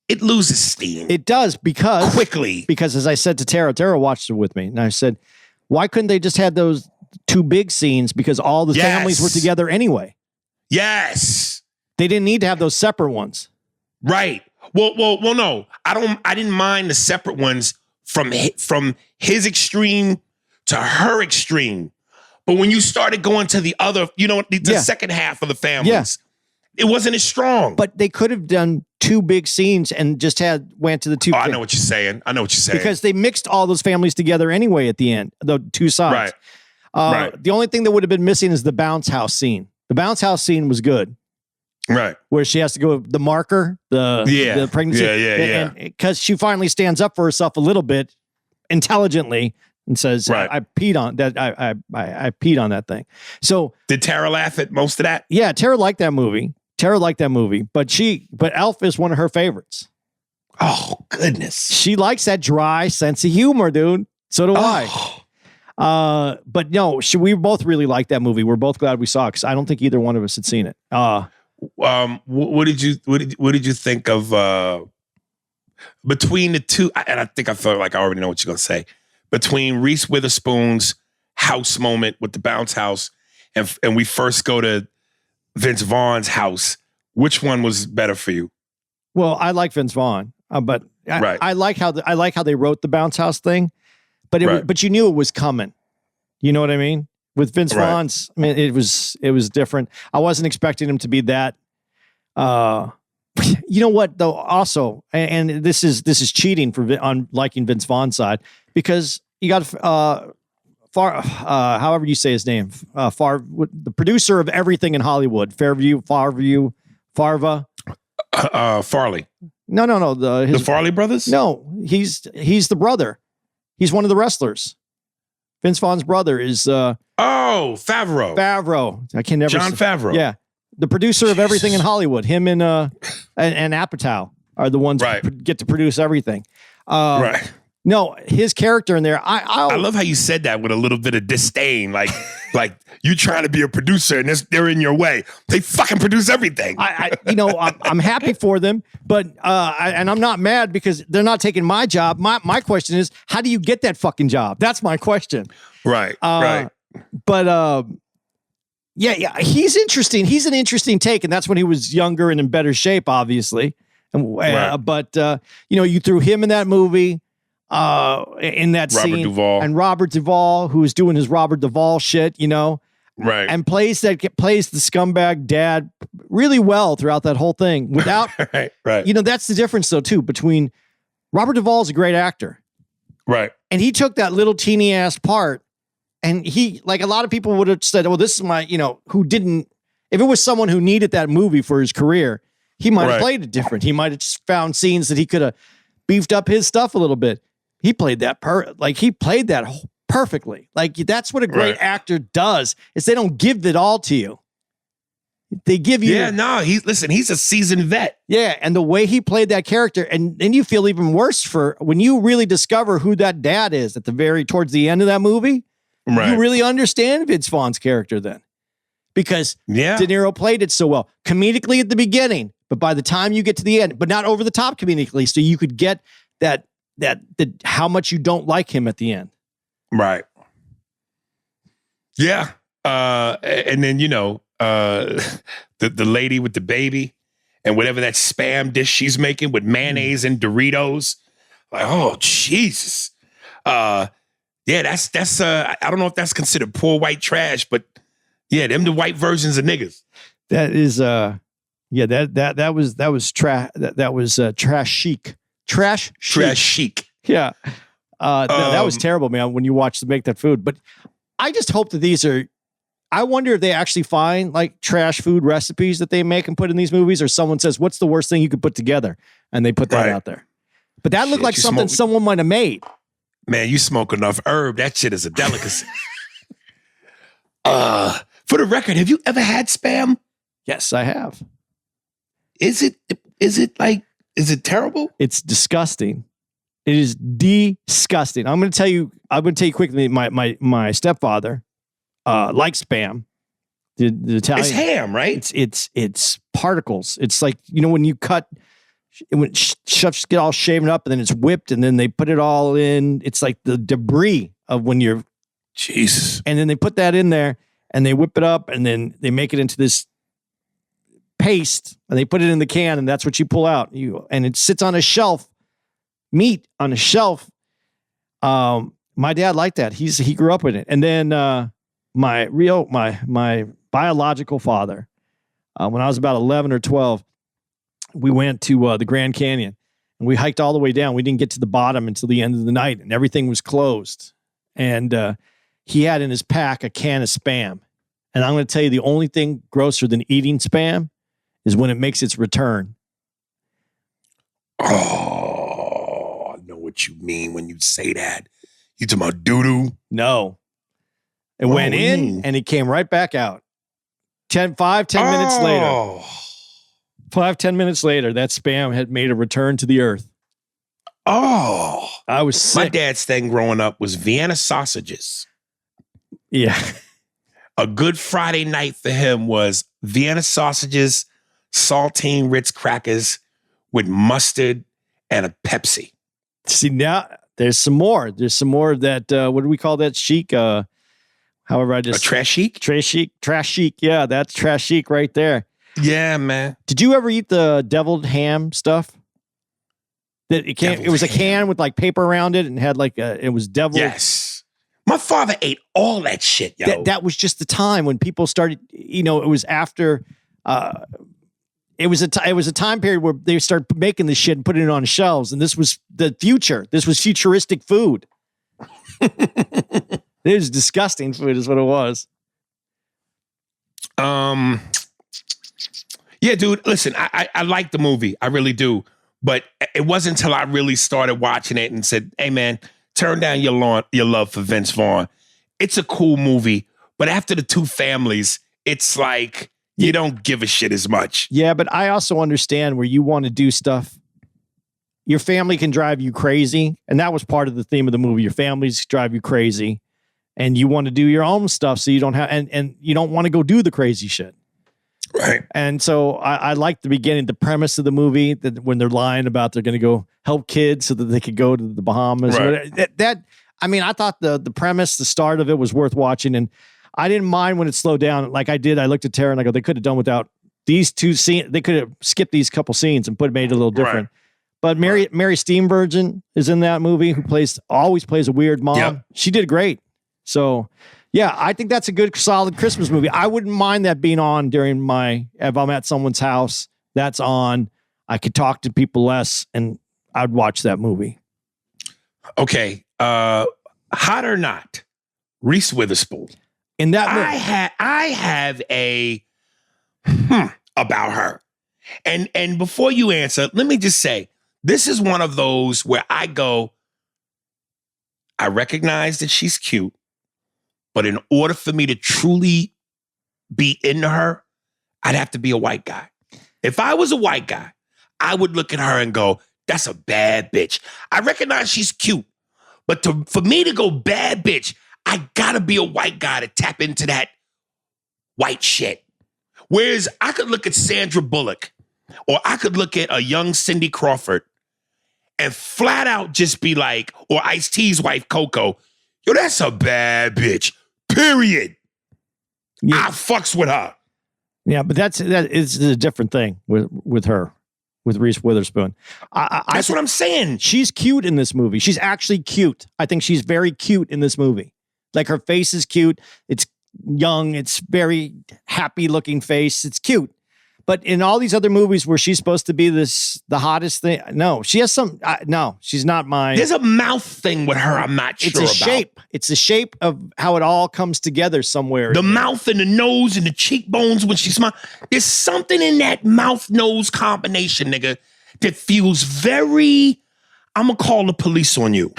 Speaker 4: it loses steam.
Speaker 5: It does because—
Speaker 4: Quickly.
Speaker 5: Because as I said to Tara watched it with me, and I said, why couldn't they just have those two big scenes because all the families were together anyway?
Speaker 4: Yes.
Speaker 5: They didn't need to have those separate ones.
Speaker 4: Right. Well, no. I didn't mind the separate ones from his extreme to her extreme. But when you started going to the other, the second half of the families, it wasn't as strong.
Speaker 5: But they could have done two big scenes and just went to the two.
Speaker 4: I know what you're saying.
Speaker 5: Because they mixed all those families together anyway at the end, the two sides. Right. The only thing that would have been missing is the bounce house scene. The bounce house scene was good.
Speaker 4: Right.
Speaker 5: Where she has to go the marker, the pregnancy.
Speaker 4: Yeah.
Speaker 5: Because she finally stands up for herself a little bit intelligently and says, I peed on that. I peed on that thing. So
Speaker 4: did Tara laugh at most of that?
Speaker 5: Yeah, Tara liked that movie. But Elf is one of her favorites.
Speaker 4: Oh, goodness.
Speaker 5: She likes that dry sense of humor, dude. So do I. But no, we both really liked that movie. We're both glad we saw it because I don't think either one of us had seen it.
Speaker 4: What did you think of between the two? And I think I felt like I already know what you're gonna say. Between Reese Witherspoon's house moment with the bounce house, and we first go to Vince Vaughn's house, which one was better for you?
Speaker 5: Well, I like Vince Vaughn, but I like how they wrote the bounce house thing, but but you knew it was coming. You know what I mean? With Vince Vaughn's, I mean, it was different. I wasn't expecting him to be that. You know what though? Also, and this is cheating on liking Vince Vaughn's side because you got however you say his name, the producer of everything in Hollywood, Farva.
Speaker 4: Farley.
Speaker 5: No.
Speaker 4: The Farley brothers?
Speaker 5: No, he's the brother. He's one of the wrestlers. Vince Vaughn's brother is
Speaker 4: Favreau.
Speaker 5: Favreau. I can never
Speaker 4: John Favreau.
Speaker 5: Yeah. The producer of everything in Hollywood. Him and Apatow are the ones who get to produce everything.
Speaker 4: Right.
Speaker 5: No, his character in there.
Speaker 4: I love how you said that with a little bit of disdain, like you trying to be a producer and they're in your way. They fucking produce everything.
Speaker 5: I'm happy for them, but and I'm not mad because they're not taking my job. My question is, how do you get that fucking job? That's my question.
Speaker 4: Right. Right.
Speaker 5: But yeah, he's interesting. He's an interesting take, and that's when he was younger and in better shape, obviously. But you threw him in that movie. In that scene,
Speaker 4: Duvall.
Speaker 5: And Robert Duvall, who is doing his Robert Duvall shit,
Speaker 4: right,
Speaker 5: and plays the scumbag dad really well throughout that whole thing. Without,
Speaker 4: right,
Speaker 5: that's the difference though too between Robert Duvall is a great actor,
Speaker 4: right,
Speaker 5: and he took that little teeny ass part, and he like a lot of people would have said, well, this is my, who didn't. If it was someone who needed that movie for his career, he might have played it different. He might have just found scenes that he could have beefed up his stuff a little bit. He played that perfectly. Like that's what a great actor does. Is they don't give it all to you. They give you.
Speaker 4: Yeah, no. He's a seasoned vet.
Speaker 5: Yeah, and the way he played that character, and then you feel even worse for when you really discover who that dad is at towards the end of that movie.
Speaker 4: Right.
Speaker 5: You really understand Vince Vaughn's character then, because De Niro played it so well comedically at the beginning, but by the time you get to the end, but not over the top comedically, so you could get that how much you don't like him at the end.
Speaker 4: Right. Yeah. And then, the lady with the baby and whatever that spam dish she's making with mayonnaise and Doritos. Like, oh, Jesus. That's I don't know if that's considered poor white trash, but yeah, them the white versions of niggas.
Speaker 5: That is, that was trash chic. Trash
Speaker 4: chic.
Speaker 5: Yeah. That was terrible, man, when you watch them make that food. But I just hope that I wonder if they actually find like trash food recipes that they make and put in these movies, or someone says, what's the worst thing you could put together? And they put that out there. But that looked like something someone might have made.
Speaker 4: Man, you smoke enough herb. That shit is a delicacy. For the record, have you ever had Spam?
Speaker 5: Yes, I have.
Speaker 4: Is it terrible?
Speaker 5: It's disgusting. It is disgusting. I'm going to tell you quickly. My stepfather likes Spam. The Italian.
Speaker 4: It's ham, right?
Speaker 5: It's particles. It's like, when you cut, when chefs get all shaven up and then it's whipped and then they put it all in. It's like the debris of when you're.
Speaker 4: Jesus.
Speaker 5: And then they put that in there and they whip it up and then they make it into this paste and they put it in the can and that's what you pull out. And it sits on a shelf, meat on a shelf. My dad liked that. He grew up with it. And then my biological father, when I was about 11 or 12, we went to the Grand Canyon and we hiked all the way down. We didn't get to the bottom until the end of the night and everything was closed. And he had in his pack a can of Spam. And I'm going to tell you, the only thing grosser than eating Spam is when it makes its return.
Speaker 4: Oh, I know what you mean when you say that. You talking about doo-doo?
Speaker 5: No. It went in and it came right back out. 10 minutes later. 5-10 minutes later, that Spam had made a return to the earth.
Speaker 4: Oh.
Speaker 5: I was sick.
Speaker 4: My dad's thing growing up was Vienna sausages.
Speaker 5: Yeah.
Speaker 4: A good Friday night for him was Vienna sausages, saltine Ritz crackers with mustard and a Pepsi.
Speaker 5: See, now there's some more. There's some more of that. What do we call that? Chic. However, I just.
Speaker 4: A trash chic?
Speaker 5: Trash chic. Yeah, that's trash chic right there.
Speaker 4: Yeah, man.
Speaker 5: Did you ever eat the deviled ham stuff? It was a can with like paper around it and had like it was deviled.
Speaker 4: Yes. My father ate all that shit, yo.
Speaker 5: That was just the time when people started, it was after, it was a time period where they started making this shit and putting it on shelves. And this was the future. This was futuristic food. It was disgusting food is what it was.
Speaker 4: Yeah, dude, listen, I like the movie. I really do. But it wasn't until I really started watching it and said, hey, man, turn down your love for Vince Vaughn. it's a cool movie, but after the two families, it's like you don't give a shit as much.
Speaker 5: Yeah, but I also understand where you want to do stuff. Your family can drive you crazy, and that was part of the theme of the movie. Your families drive you crazy, and you want to do your own stuff, so you don't have and you don't want to go do the crazy shit.
Speaker 4: Right.
Speaker 5: And so I like the beginning, the premise of the movie, that when they're lying about they're going to go help kids so that they could go to the Bahamas.
Speaker 4: Right.
Speaker 5: I mean, I thought the premise, the start of it was worth watching, and I didn't mind when it slowed down. Like I did, I looked at Tara and I go, they could have done without these two scenes. They could have skipped these couple scenes and made it a little different. Right. But Mary Steenburgen is in that movie, who always plays a weird mom. Yep. She did great. So, yeah, I think that's a good, solid Christmas movie. I wouldn't mind that being on during if I'm at someone's house, that's on. I could talk to people less, and I'd watch that movie.
Speaker 4: Okay. Hot or not, Reese Witherspoon.
Speaker 5: In that
Speaker 4: I have a about her. And before you answer, let me just say, this is one of those where I go, I recognize that she's cute, but in order for me to truly be into her, I'd have to be a white guy. If I was a white guy, I would look at her and go, that's a bad bitch. I recognize she's cute, but for me to go bad bitch, I gotta be a white guy to tap into that white shit. Whereas I could look at Sandra Bullock, or I could look at a young Cindy Crawford and flat out just be like, or Ice-T's wife, Coco, yo, that's a bad bitch, period.
Speaker 5: Yeah.
Speaker 4: I fucks with her.
Speaker 5: Yeah, but that is a different thing with her, with Reese Witherspoon.
Speaker 4: That's what I'm saying.
Speaker 5: She's cute in this movie. She's actually cute. I think she's very cute in this movie. Like, her face is cute. It's young. It's very happy looking face. It's cute. But in all these other movies where she's supposed to be the hottest thing, no, she has some. No, she's not mine.
Speaker 4: There's a mouth thing with her. I'm not sure about.
Speaker 5: Shape. It's the shape of how it all comes together somewhere.
Speaker 4: The mouth and the nose and the cheekbones when she smiles. There's something in that mouth-nose combination, nigga, that feels very. I'm gonna call the police on you.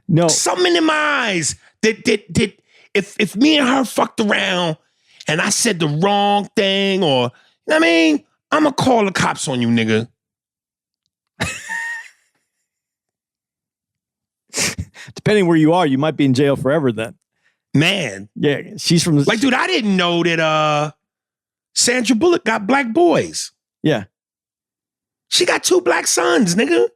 Speaker 5: No,
Speaker 4: something in my eyes that if me and her fucked around and I said the wrong thing, or, you know what I mean? I'm going to call the cops on you, nigga.
Speaker 5: Depending where you are, you might be in jail forever then.
Speaker 4: Man.
Speaker 5: Yeah, she's from...
Speaker 4: Like, dude, I didn't know that Sandra Bullock got black boys.
Speaker 5: Yeah.
Speaker 4: She got 2 black sons, nigga.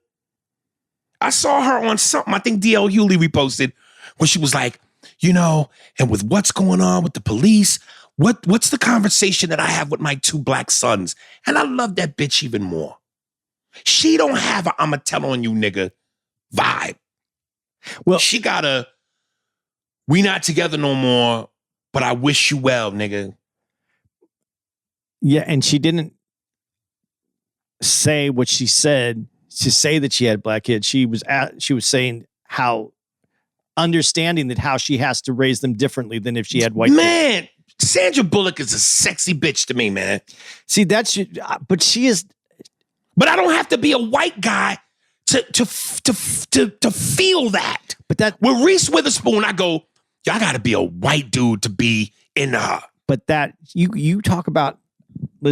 Speaker 4: I saw her on something, I think DL Hewley reposted, where she was like, you know, and with what's going on with the police, what's the conversation that I have with my 2 black sons? And I love that bitch even more. She don't have a I'ma tell on you nigga vibe. Well, she got a we not together no more, but I wish you well, nigga.
Speaker 5: Yeah, and she didn't say what she said to say that she had black kids. She was saying how understanding that how she has to raise them differently than if she had white
Speaker 4: kids.
Speaker 5: Kids.
Speaker 4: Sandra Bullock is a sexy bitch to me, man.
Speaker 5: See, but she is.
Speaker 4: But I don't have to be a white guy to feel that.
Speaker 5: But that
Speaker 4: with Reese Witherspoon, I go, y'all got to be a white dude to be in her.
Speaker 5: But that you talk about.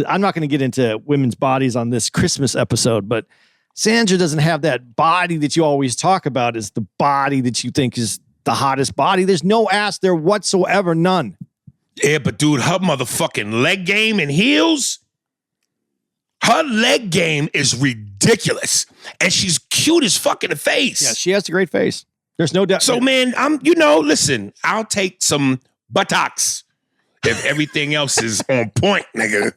Speaker 5: I'm not going to get into women's bodies on this Christmas episode, but Sandra doesn't have that body that you always talk about as the body that you think is the hottest body. There's no ass there whatsoever, none.
Speaker 4: Yeah, but dude, her motherfucking leg game and heels, her leg game is ridiculous. And she's cute as fuck in the face.
Speaker 5: Yeah, she has a great face. There's no doubt.
Speaker 4: So, man, listen, I'll take some buttocks if everything else is on point, nigga.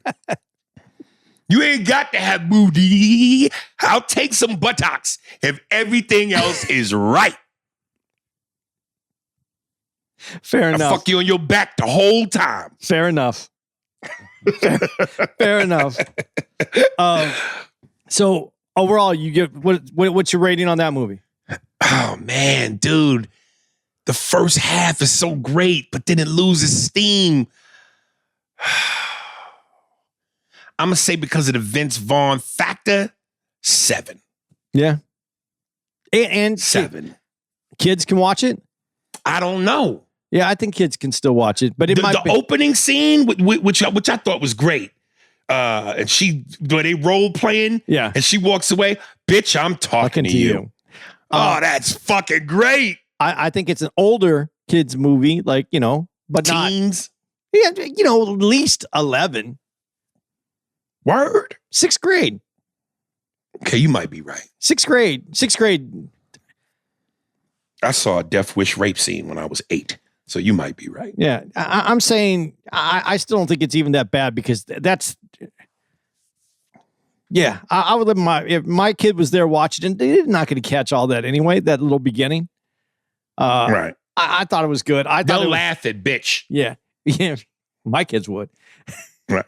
Speaker 4: You ain't got to have booty. I'll take some buttocks if everything else is right.
Speaker 5: Fair enough.
Speaker 4: I fuck you on your back the whole time.
Speaker 5: Fair enough. Fair enough. So overall, you give what's your rating on that movie?
Speaker 4: Oh man, dude, the first half is so great, but then it loses steam. I'm gonna say because of the Vince Vaughn factor, 7.
Speaker 5: Yeah, and
Speaker 4: 7.
Speaker 5: Kids can watch it?
Speaker 4: I don't know.
Speaker 5: Yeah, I think kids can still watch it, but it might
Speaker 4: The opening scene, which I thought was great, and when they role playing,
Speaker 5: Yeah.
Speaker 4: and she walks away, bitch, I'm talking to you. Oh, that's fucking great.
Speaker 5: I think it's an older kids movie, like, but
Speaker 4: Teens.
Speaker 5: not, yeah, at least 11.
Speaker 4: Word.
Speaker 5: 6th grade.
Speaker 4: Okay, you might be right.
Speaker 5: 6th grade.
Speaker 4: I saw a Death Wish rape scene when I was 8, so you might be right.
Speaker 5: Yeah, I'm saying I still don't think it's even that bad because that's. Yeah, I would live if my kid was there watching it, they're not going to catch all that anyway. That little beginning.
Speaker 4: Right.
Speaker 5: I thought it was good.
Speaker 4: They'll laugh at bitch.
Speaker 5: Yeah, my kids would.
Speaker 4: Right.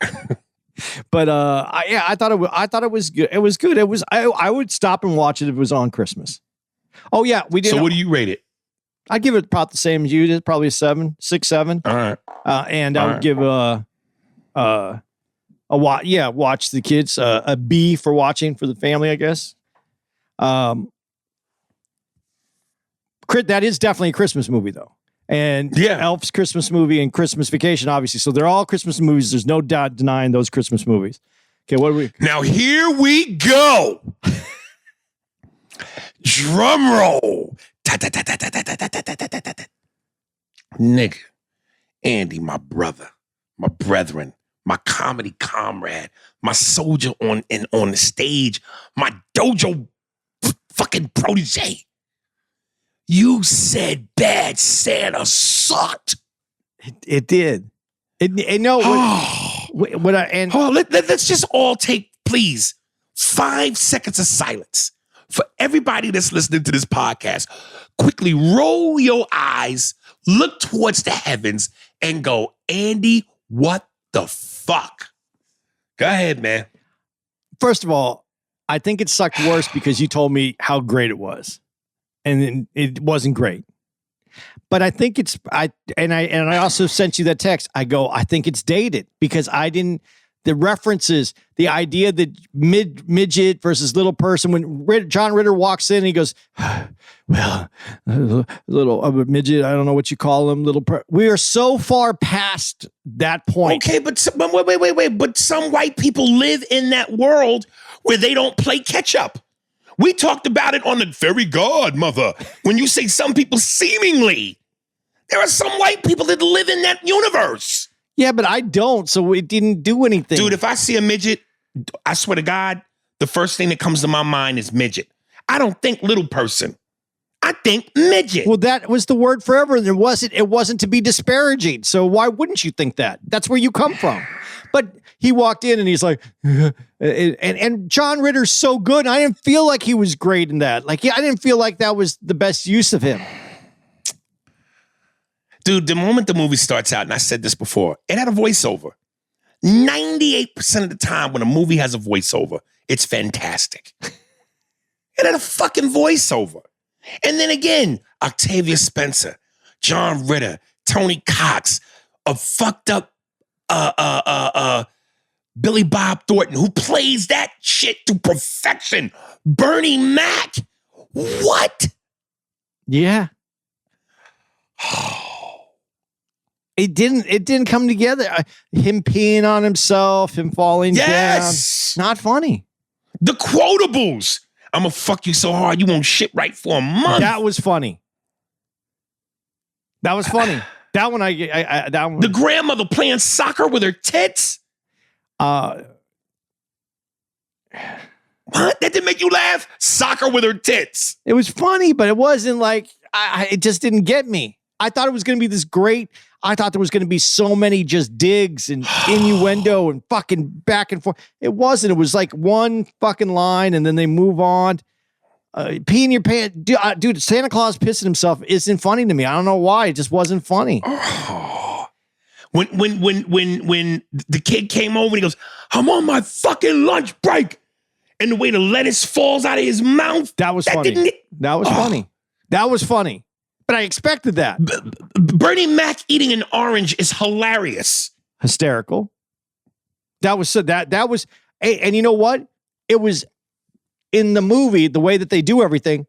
Speaker 5: But I thought it was good. It was good. I would stop and watch it if it was on Christmas. Oh yeah, we did.
Speaker 4: So what do you rate it?
Speaker 5: I'd give it about the same as you did, probably a 7, 6, 7.
Speaker 4: All right.
Speaker 5: And I would give watch the kids a B for watching for the family, I guess. That is definitely a Christmas movie though. And Elf's Christmas movie and Christmas Vacation, obviously. So they're all Christmas movies. There's no doubt denying those Christmas movies. Okay, what do we?
Speaker 4: Now here we go. Drum roll. Nigga, Andy, my brother, my brethren, my comedy comrade, my soldier on the stage, my dojo fucking protege. You said Bad Santa sucked.
Speaker 5: It did.
Speaker 4: Let's just all take, please, 5 seconds of silence for everybody that's listening to this podcast. Quickly roll your eyes, look towards the heavens, and go, Andy, what the fuck? Go ahead, man.
Speaker 5: First of all, I think it sucked worse because you told me how great it was. And it wasn't great. But I think I also sent you that text. I think it's dated because the references, the idea that midget versus little person, when John Ritter walks in, he goes, well, little midget, I don't know what you call him, we are so far past that point.
Speaker 4: Okay, but wait. But some white people live in that world where they don't play catch up. We talked about it on the Fairy Godmother. When you say some people seemingly, there are some white people that live in that universe.
Speaker 5: Yeah, but I don't, so it didn't do anything.
Speaker 4: Dude, if I see a midget, I swear to God, the first thing that comes to my mind is midget. I don't think little person. I think midget.
Speaker 5: Well, that was the word forever, and it wasn't to be disparaging. So why wouldn't you think that? That's where you come from. But he walked in and he's like, and John Ritter's so good. I didn't feel like he was great in that. I didn't feel like that was the best use of him.
Speaker 4: Dude, the moment the movie starts out, and I said this before, it had a voiceover. 98% of the time when a movie has a voiceover, it's fantastic. It had a fucking voiceover. And then again, Octavia Spencer, John Ritter, Tony Cox, a fucked up Billy Bob Thornton, who plays that shit to perfection. Bernie Mac. What?
Speaker 5: Yeah. It didn't come together. Him peeing on himself, him falling down. Not funny.
Speaker 4: The quotables. I'm gonna fuck you so hard you won't shit right for a month.
Speaker 5: That was funny. That was funny. That one that one.
Speaker 4: The grandmother playing soccer with her tits.
Speaker 5: What?
Speaker 4: That didn't make you laugh? Soccer with her tits.
Speaker 5: It was funny, but it wasn't like it just didn't get me. I thought it was going to be this great. I thought there was going to be so many just digs and innuendo and fucking back and forth. It wasn't. It was like one fucking line and then they move on. Pee in your pants. Dude, Santa Claus pissing himself isn't funny to me. I don't know why. It just wasn't funny.
Speaker 4: Oh. When the kid came over and he goes, I'm on my fucking lunch break. And the way the lettuce falls out of his mouth.
Speaker 5: That was funny. That was funny. That was funny. But I expected that.
Speaker 4: Bernie Mac eating an orange is hilarious.
Speaker 5: Hysterical. That was and you know what? It was in the movie, the way that they do everything,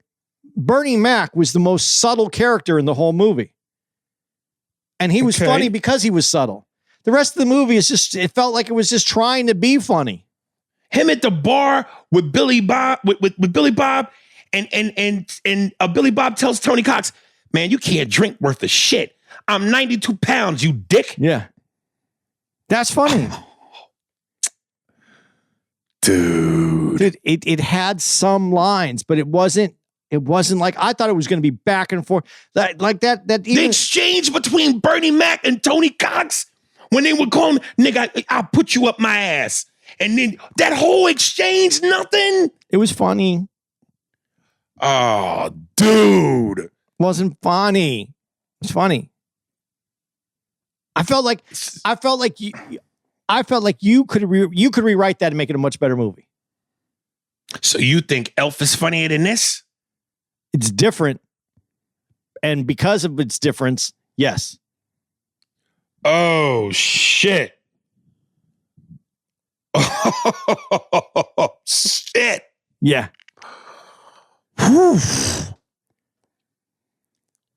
Speaker 5: Bernie Mac was the most subtle character in the whole movie. And he was funny because he was subtle. The rest of the movie is just, it felt like it was just trying to be funny.
Speaker 4: Him at the bar with Billy Bob, with Billy Bob, and Billy Bob tells Tony Cox, man, you can't drink worth of shit. I'm 92 pounds, you dick.
Speaker 5: Yeah. That's funny.
Speaker 4: Dude,
Speaker 5: it had some lines, but it wasn't like, I thought it was going to be back and forth. That
Speaker 4: the
Speaker 5: even,
Speaker 4: exchange between Bernie Mac and Tony Cox when they would call him, nigga, I'll put you up my ass. And then that whole exchange, nothing.
Speaker 5: it was funny.
Speaker 4: Oh, dude.
Speaker 5: Wasn't funny. It's funny. I felt like you could rewrite that and make it a much better movie.
Speaker 4: So you think Elf is funnier than this?
Speaker 5: It's different. And because of its difference, yes.
Speaker 4: Oh, shit. Oh, shit.
Speaker 5: Yeah.
Speaker 4: Whew.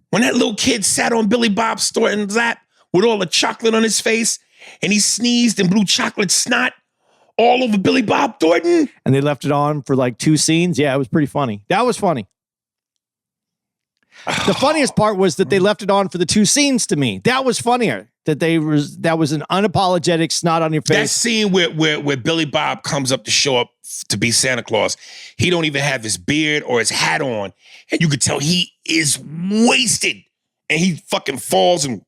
Speaker 4: When that little kid sat on Billy Bob Thornton's lap with all the chocolate on his face and he sneezed and blew chocolate snot all over Billy Bob Thornton.
Speaker 5: And they left it on for like 2 scenes. Yeah, it was pretty funny. That was funny. The funniest part was that they left it on for the 2 scenes to me. That was funnier. That was an unapologetic snot on your face.
Speaker 4: That scene where Billy Bob comes up to show up to be Santa Claus, he don't even have his beard or his hat on. And you could tell he is wasted. And he fucking falls and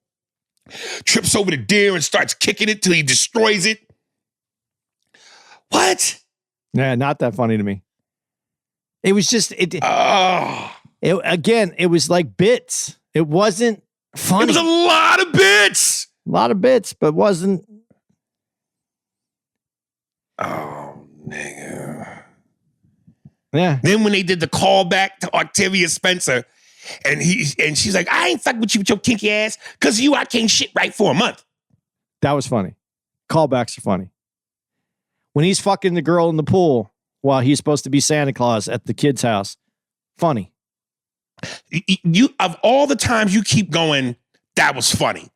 Speaker 4: trips over the deer and starts kicking it till he destroys it. What?
Speaker 5: Yeah, not that funny to me. It was just it was like bits. It wasn't funny.
Speaker 4: It was a lot of bits.
Speaker 5: A lot of bits, but wasn't.
Speaker 4: Oh, nigga.
Speaker 5: Yeah.
Speaker 4: Then when they did the callback to Octavia Spencer, and she's like, I ain't fucking with you with your kinky ass, because I can't shit right for a month.
Speaker 5: That was funny. Callbacks are funny. When he's fucking the girl in the pool while he's supposed to be Santa Claus at the kid's house. Funny.
Speaker 4: You of all the times you keep going, that was funny.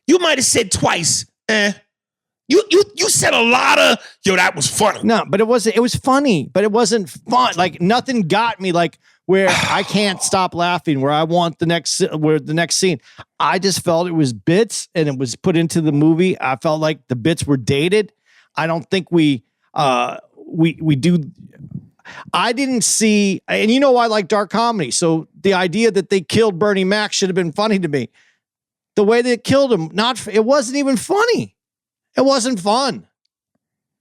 Speaker 4: You might have said twice, You said a lot of, that was funny.
Speaker 5: No, but it was funny, but it wasn't fun. Like nothing got me like where I can't stop laughing, where I want the next scene. I just felt it was bits and it was put into the movie. I felt like the bits were dated. I don't think we do. I didn't see, and you know I like dark comedy. So the idea that they killed Bernie Mac should have been funny to me. The way they killed him, it wasn't even funny. It wasn't fun.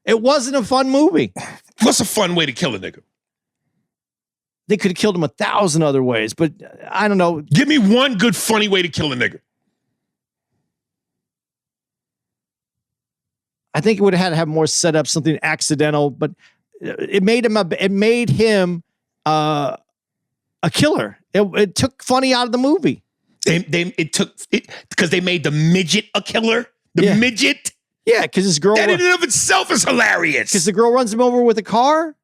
Speaker 5: It wasn't a fun movie.
Speaker 4: What's a fun way to kill a nigga?
Speaker 5: They could have killed him 1,000 other ways, but I don't know.
Speaker 4: Give me one good funny way to kill a nigga.
Speaker 5: I think it would have had to have more setup, something accidental, but it made him a killer. It took funny out of the movie.
Speaker 4: It took because they made the midget a killer. The midget.
Speaker 5: Yeah, because his girl.
Speaker 4: That in and of itself is hilarious.
Speaker 5: Because the girl runs him over with a car.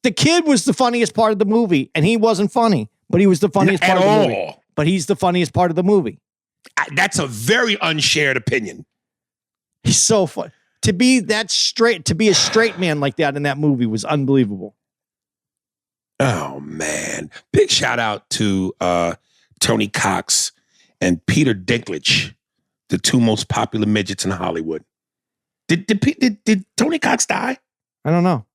Speaker 5: The kid was the funniest part of the movie, and he wasn't funny, but he was the funniest part of the movie. But he's the funniest part of the movie.
Speaker 4: That's a very unshared opinion.
Speaker 5: He's so fun. To be a straight man like that in that movie was unbelievable.
Speaker 4: Oh, man. Big shout out to Tony Cox and Peter Dinklage, the 2 most popular midgets in Hollywood. Did Tony Cox die?
Speaker 5: I don't know.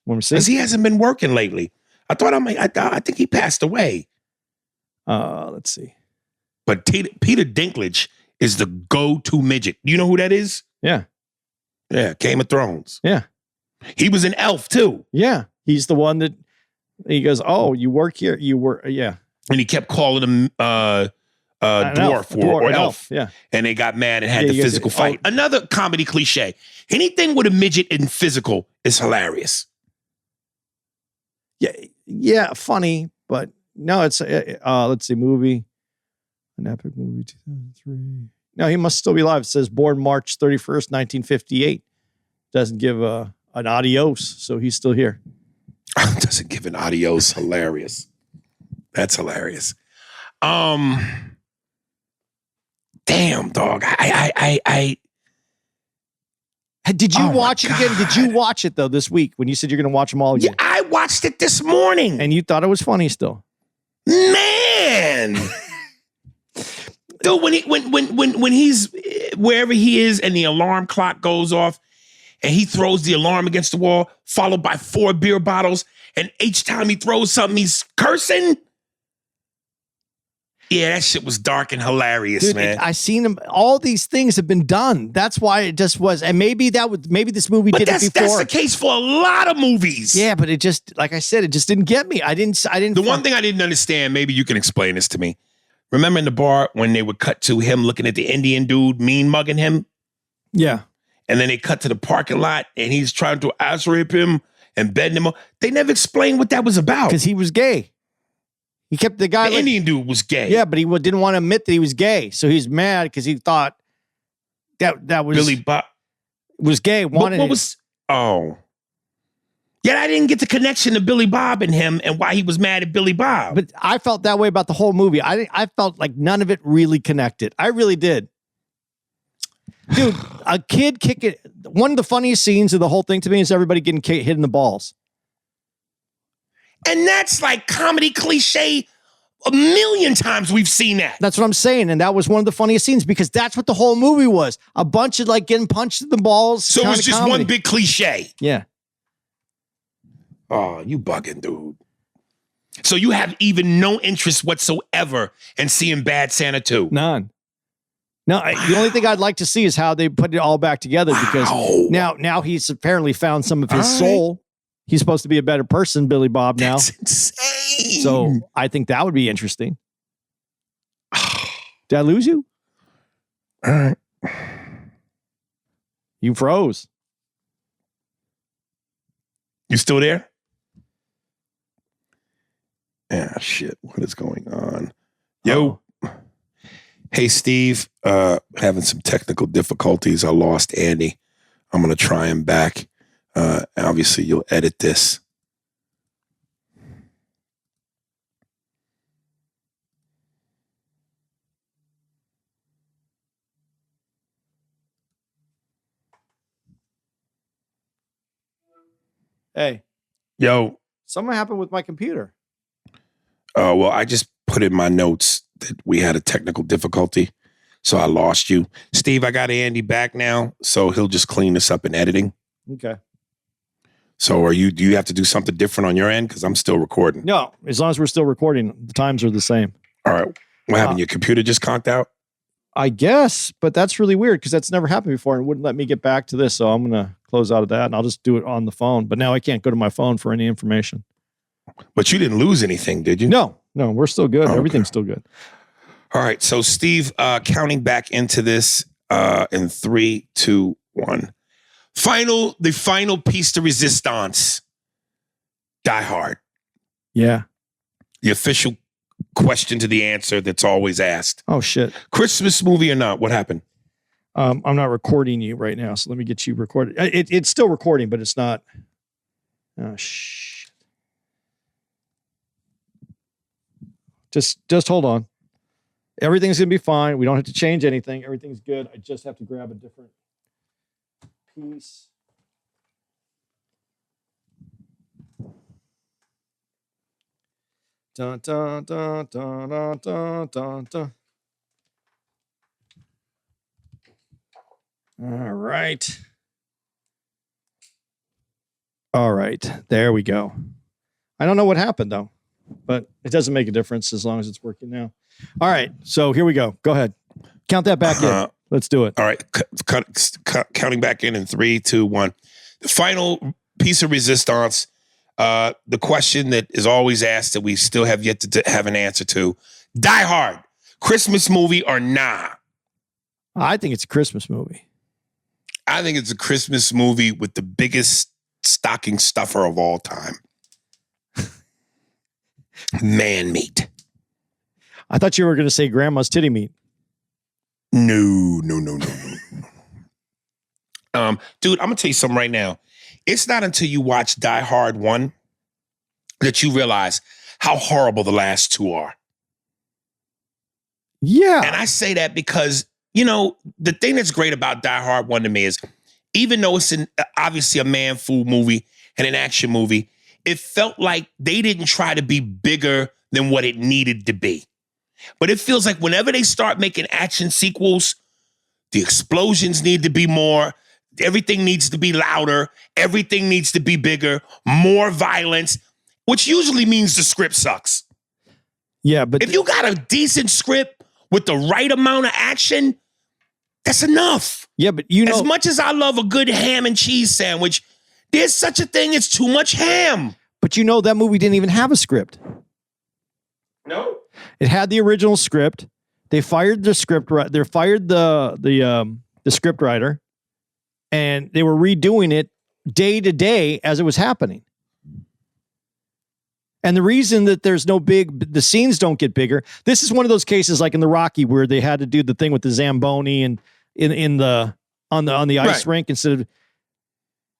Speaker 4: Because he hasn't been working lately. I think he passed away.
Speaker 5: Let's see.
Speaker 4: But Peter Dinklage is the go-to midget. You know who that is?
Speaker 5: Yeah.
Speaker 4: Yeah, Game of Thrones.
Speaker 5: Yeah.
Speaker 4: He was an elf, too.
Speaker 5: Yeah. He's the one that he goes, oh, you work here? You work, yeah.
Speaker 4: And he kept calling him dwarf or elf.
Speaker 5: Yeah.
Speaker 4: And they got mad and had the physical fight. Another comedy cliche. Anything with a midget and physical is hilarious.
Speaker 5: Yeah, funny, but no, it's let's see, movie. An epic movie, 2003. No, he must still be alive. It says born March 31st, 1958. Doesn't give an adios, so he's still here.
Speaker 4: Doesn't give an adios. Hilarious. That's hilarious. Damn, dog.
Speaker 5: Did you
Speaker 4: Oh, my
Speaker 5: watch it again? Did you watch it though this week when you said you're going to watch them all
Speaker 4: Yeah,
Speaker 5: again?
Speaker 4: I watched it this morning.
Speaker 5: And you thought it was funny still?
Speaker 4: Man. Dude, when he's wherever he is and the alarm clock goes off and he throws the alarm against the wall, followed by 4 beer bottles, and each time he throws something, he's cursing. Yeah, that shit was dark and hilarious,
Speaker 5: Dude,
Speaker 4: man.
Speaker 5: I seen them. All these things have been done. That's why it just was. And maybe this movie
Speaker 4: But
Speaker 5: did it
Speaker 4: that's
Speaker 5: before.
Speaker 4: the case for a lot of movies.
Speaker 5: Yeah, but it just, like I said, it just didn't get me. I didn't.
Speaker 4: The one thing I didn't understand, maybe you can explain this to me. Remember in the bar when they would cut to him looking at the Indian dude mean mugging him?
Speaker 5: Yeah.
Speaker 4: And then they cut to the parking lot and he's trying to ass rape him and bend him up. They never explained what that was about.
Speaker 5: Because he was gay. He kept the guy.
Speaker 4: The Indian dude was gay.
Speaker 5: Yeah, but he didn't want to admit that he was gay. So he's mad because he thought that was
Speaker 4: Billy Bob
Speaker 5: was gay. Wanted
Speaker 4: what was? Oh, yeah. I didn't get the connection to Billy Bob and him and why he was mad at Billy Bob.
Speaker 5: But I felt that way about the whole movie. I felt like none of it really connected. I really did. Dude, a kid kicking. One of the funniest scenes of the whole thing to me is everybody getting hit in the balls.
Speaker 4: And that's like comedy cliche. A million times we've seen that.
Speaker 5: That's what I'm saying. And that was one of the funniest scenes because that's what the whole movie was. A bunch of like getting punched in the balls.
Speaker 4: So it was just
Speaker 5: comedy.
Speaker 4: one big cliche.
Speaker 5: Yeah.
Speaker 4: Oh, you bugging, dude. So you have even no interest whatsoever in seeing Bad Santa 2?
Speaker 5: None. No, the only thing I'd like to see is how they put it all back together because now he's apparently found some of his soul. He's supposed to be a better person, Billy Bob, now.
Speaker 4: That's insane.
Speaker 5: So I think that would be interesting. Did I lose you?
Speaker 4: All right.
Speaker 5: You froze.
Speaker 4: You still there? Ah, shit. What is going on? Yo. Hey, Steve. Having some technical difficulties. I lost Andy. I'm going to try him back. Obviously, you'll edit this.
Speaker 5: Hey.
Speaker 4: Yo.
Speaker 5: Something happened with my computer.
Speaker 4: Well, I just put in my notes that we had a technical difficulty, so I lost you. Steve, I got Andy back now, so he'll just clean this up in editing.
Speaker 5: Okay.
Speaker 4: So do you have to do something different on your end? Because I'm still recording.
Speaker 5: No, as long as we're still recording, the times are the same.
Speaker 4: All right. What happened? Your computer just conked out?
Speaker 5: I guess, but that's really weird because that's never happened before and wouldn't let me get back to this. So I'm going to close out of that and I'll just do it on the phone. But now I can't go to my phone for any information.
Speaker 4: But you didn't lose anything, did you?
Speaker 5: No, we're still good.
Speaker 4: Okay.
Speaker 5: Everything's still good.
Speaker 4: All right. So Steve, counting back into this in 3, 2, 1. The final piece de resistance. Die Hard.
Speaker 5: Yeah.
Speaker 4: The official question to the answer that's always asked.
Speaker 5: Oh, shit.
Speaker 4: Christmas movie or not? What happened?
Speaker 5: I'm not recording you right now, so let me get you recorded. It's still recording, but it's not. Oh, shit. Just hold on. Everything's going to be fine. We don't have to change anything. Everything's good. I just have to grab a different piece. Dun, dun, dun, dun, dun, dun, dun, dun. All right. All right. There we go. I don't know what happened though, but it doesn't make a difference as long as it's working now. All right. So here we go. Go ahead. Count that back in. Let's do it.
Speaker 4: All right. Counting back in 3, 2, 1. The final piece of resistance. The question that is always asked that we still have yet to have an answer to. Die Hard. Christmas movie or nah?
Speaker 5: I think it's a Christmas movie.
Speaker 4: I think it's a Christmas movie with the biggest stocking stuffer of all time. Man meat.
Speaker 5: I thought you were going to say grandma's titty meat.
Speaker 4: No. Dude, I'm going to tell you something right now. It's not until you watch Die Hard 1 that you realize how horrible the last two are.
Speaker 5: Yeah.
Speaker 4: And I say that because, you know, the thing that's great about Die Hard 1 to me is, even though it's obviously a man-food movie and an action movie, it felt like they didn't try to be bigger than what it needed to be. But it feels like whenever they start making action sequels, the explosions need to be more, everything needs to be louder, everything needs to be bigger, more violence, which usually means the script sucks.
Speaker 5: Yeah, but
Speaker 4: if you got a decent script with the right amount of action, that's enough.
Speaker 5: Yeah, but you know,
Speaker 4: as much as I love a good ham and cheese sandwich, there's such a thing as too much ham.
Speaker 5: But you know, that movie didn't even have a script.
Speaker 4: No.
Speaker 5: It had the original script. They fired the script. They fired the script writer, and they were redoing it day to day as it was happening. And the reason that there's no the scenes don't get bigger. This is one of those cases like in the Rocky where they had to do the thing with the Zamboni and on the ice rink instead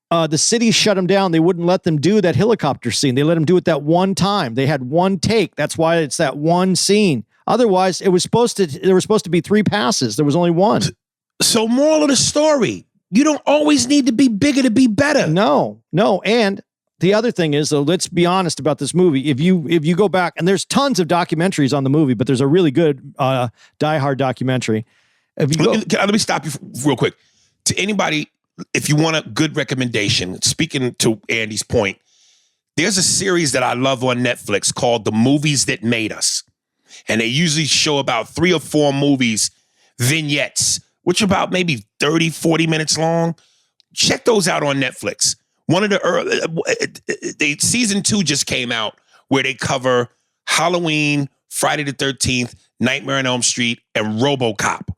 Speaker 5: of the city shut them down. They wouldn't let them do that helicopter scene. They let them do it that one time. They had one take. That's why it's that one scene. Otherwise, there were supposed to be 3 passes. There was only one.
Speaker 4: So moral of the story, you don't always need to be bigger to be better.
Speaker 5: No. And the other thing is, though, let's be honest about this movie. If you go back, and there's tons of documentaries on the movie, but there's a really good Die Hard documentary.
Speaker 4: Let me stop you real quick. To anybody, if you want a good recommendation, speaking to Andy's point, there's a series that I love on Netflix called The Movies That Made Us. And they usually show about 3 or 4 movies, vignettes, which are about maybe 30, 40 minutes long. Check those out on Netflix. One of the season 2 just came out where they cover Halloween, Friday the 13th, Nightmare on Elm Street, and RoboCop.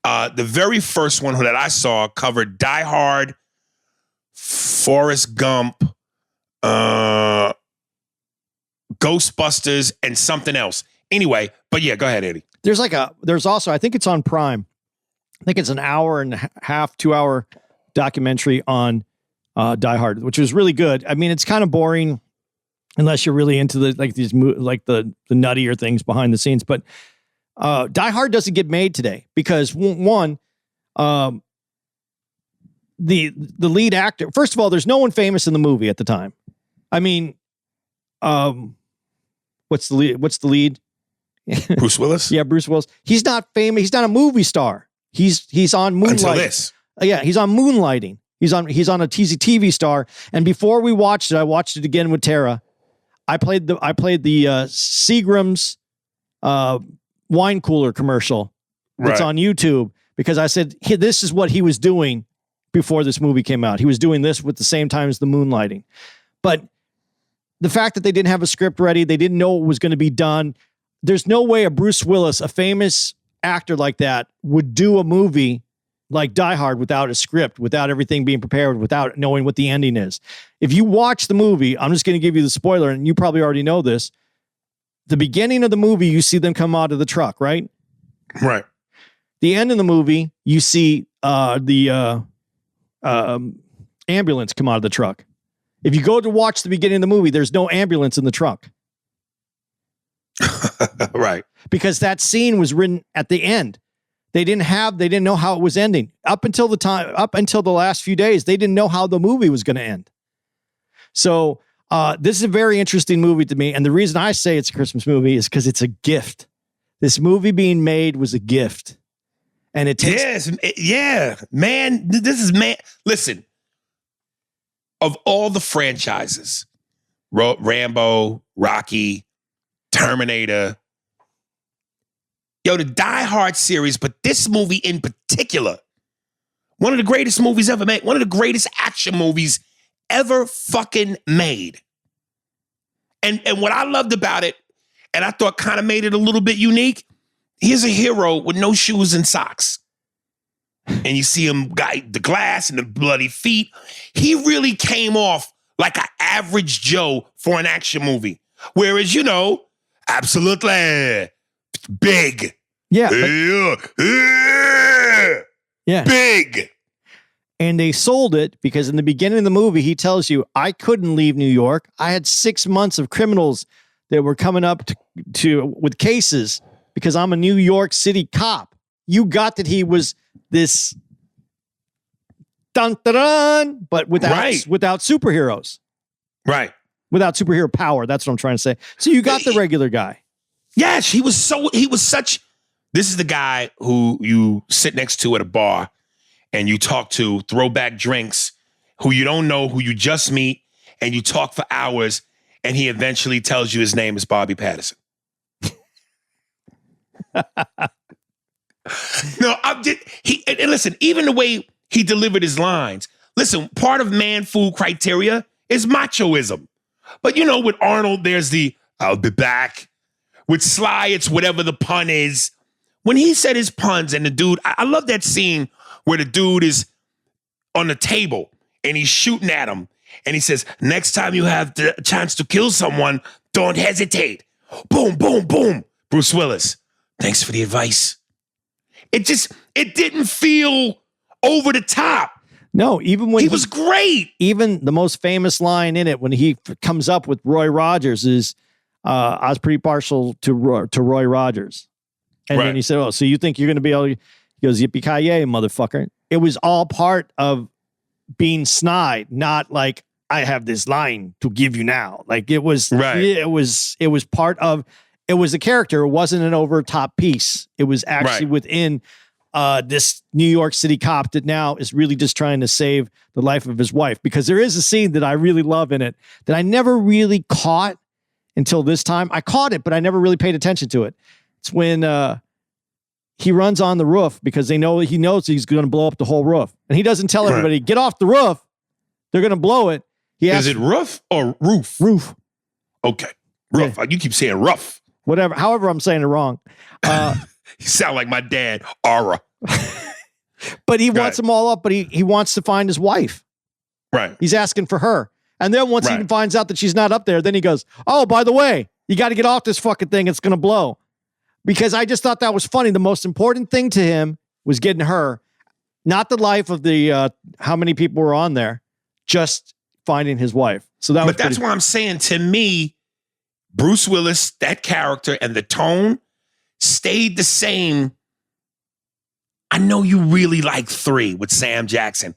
Speaker 4: The very first one that I saw covered Die Hard, Forrest Gump, Ghostbusters, and something else. Anyway, but yeah, go ahead, Eddie.
Speaker 5: There's also, I think it's on Prime. I think it's an hour and a half, 2-hour documentary on Die Hard, which was really good. I mean, it's kind of boring unless you're really into the nuttier things behind the scenes. But Die Hard doesn't get made today because one, the lead actor. First of all, there's no one famous in the movie at the time. I mean, what's the lead?
Speaker 4: Bruce Willis?
Speaker 5: Yeah, Bruce Willis. He's not famous. He's not a movie star. He's on Moonlighting.
Speaker 4: Until this.
Speaker 5: Yeah, he's on Moonlighting. He's on a TV star. And before we watched it, I watched it again with Tara. I played the Seagram's wine cooler commercial that's on YouTube because I said, hey, this is what he was doing before this movie came out. He was doing this with the same time as the Moonlighting. But the fact that they didn't have a script ready, they didn't know what was going to be done. There's no way a Bruce Willis, a famous actor like that, would do a movie like Die Hard without a script, without everything being prepared, without knowing what the ending is. If you watch the movie, I'm just going to give you the spoiler, and you probably already know this. The beginning of the movie, you see them come out of the truck, right?
Speaker 4: Right.
Speaker 5: The end of the movie, you see the ambulance come out of the truck. If you go to watch the beginning of the movie, there's no ambulance in the truck.
Speaker 4: Right.
Speaker 5: Because that scene was written at the end. They didn't know how it was ending. Up until the last few days, they didn't know how the movie was going to end. So this is a very interesting movie to me. And the reason I say it's a Christmas movie is because it's a gift. This movie being made was a gift. And it takes...
Speaker 4: Yes, man. Listen, of all the franchises, Rambo, Rocky, Terminator, the Die Hard series, but this movie in particular, one of the greatest movies ever made, one of the greatest action movies ever fucking made. And what I loved about it, and I thought kind of made it a little bit unique, here's a hero with no shoes and socks. And you see him, the glass and the bloody feet. He really came off like an average Joe for an action movie. Whereas, absolutely big.
Speaker 5: Yeah.
Speaker 4: Yeah.
Speaker 5: Yeah.
Speaker 4: Big.
Speaker 5: And they sold it because in the beginning of the movie, he tells you, I couldn't leave New York. I had 6 months of criminals that were coming up to with cases because I'm a New York City cop. You got that he was this dun, dun, dun, but without superheroes.
Speaker 4: Right.
Speaker 5: Without superhero power. That's what I'm trying to say. So you got the regular guy.
Speaker 4: Yes, he was such. This is the guy who you sit next to at a bar and you talk to, throw back drinks, who you don't know, who you just meet, and you talk for hours, and he eventually tells you his name is Bobby Patterson. No, and listen, even the way he delivered his lines. Listen, part of man food criteria is machoism. But you know, with Arnold, there's the I'll be back. With Sly, it's whatever the pun is. When he said his puns and the dude, I love that scene where the dude is on the table and he's shooting at him. And he says, next time you have the chance to kill someone, don't hesitate. Boom, boom, boom. Bruce Willis, thanks for the advice. It didn't feel over the top.
Speaker 5: No, even when
Speaker 4: he was great.
Speaker 5: Even the most famous line in it, when he comes up with Roy Rogers, is I was pretty partial to Roy Rogers. And then he said, oh, so you think you're going to be able to, he goes, yippee-ki-yay, motherfucker. It was all part of being snide, not like, I have this line to give you now. Like it was, it was part of, it was a character. It wasn't an over top piece. It was actually within this New York City cop that now is really just trying to save the life of his wife. Because there is a scene that I really love in it that I never really caught until this time. I caught it, but I never really paid attention to it. It's when he runs on the roof because he knows he's going to blow up the whole roof. And he doesn't tell everybody, get off the roof. They're going to blow it.
Speaker 4: Is it roof or roof?
Speaker 5: Roof.
Speaker 4: Okay. Roof. Yeah. You keep saying rough.
Speaker 5: Whatever. However, I'm saying it wrong.
Speaker 4: You sound like my dad, Aura.
Speaker 5: But he wants them all up, but he wants to find his wife.
Speaker 4: Right.
Speaker 5: He's asking for her. And then once he finds out that she's not up there, then he goes, oh, by the way, you got to get off this fucking thing. It's going to blow. Because I just thought that was funny. The most important thing to him was getting her, not the life of the how many people were on there, just finding his wife. So that. But
Speaker 4: that's why I'm saying, to me, Bruce Willis, that character and the tone stayed the same. I know you really like 3 with Sam Jackson,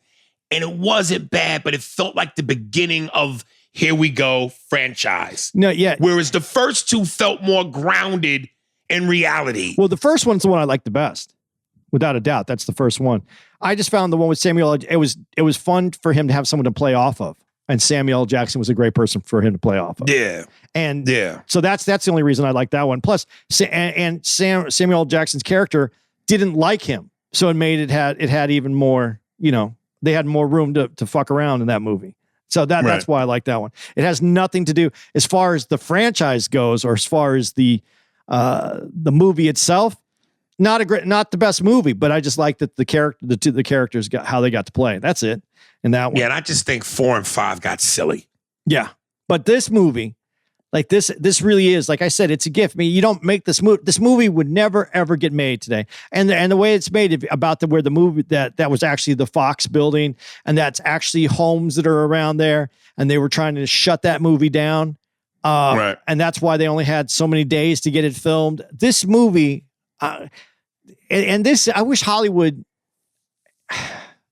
Speaker 4: and it wasn't bad, but it felt like the beginning of here we go franchise.
Speaker 5: No, yeah.
Speaker 4: Whereas the first 2 felt more grounded in reality.
Speaker 5: Well, the first one's the one I like the best, without a doubt. That's the first one. I just found the one with Samuel. It was fun for him to have someone to play off of, and Samuel L. Jackson was a great person for him to play off of.
Speaker 4: Yeah,
Speaker 5: and so that's the only reason I like that one. Plus, Samuel L. Jackson's character didn't like him, so it had even more. You know, they had more room to fuck around in that movie. So that's why I like that one. It has nothing to do as far as the franchise goes, or as far as the movie itself. Not the best movie, but I just like that the characters got how they got to play. That's it. And that one.
Speaker 4: Yeah, and I just think 4 and 5 got silly.
Speaker 5: Yeah, but this movie, like this really is, like I said, it's a gift. I mean, you don't make this movie. This movie would never ever get made today. And the way it's made about where the movie that was actually the Fox building, and that's actually homes that are around there, and they were trying to shut that movie down. And that's why they only had so many days to get it filmed. This movie, and this, I wish Hollywood,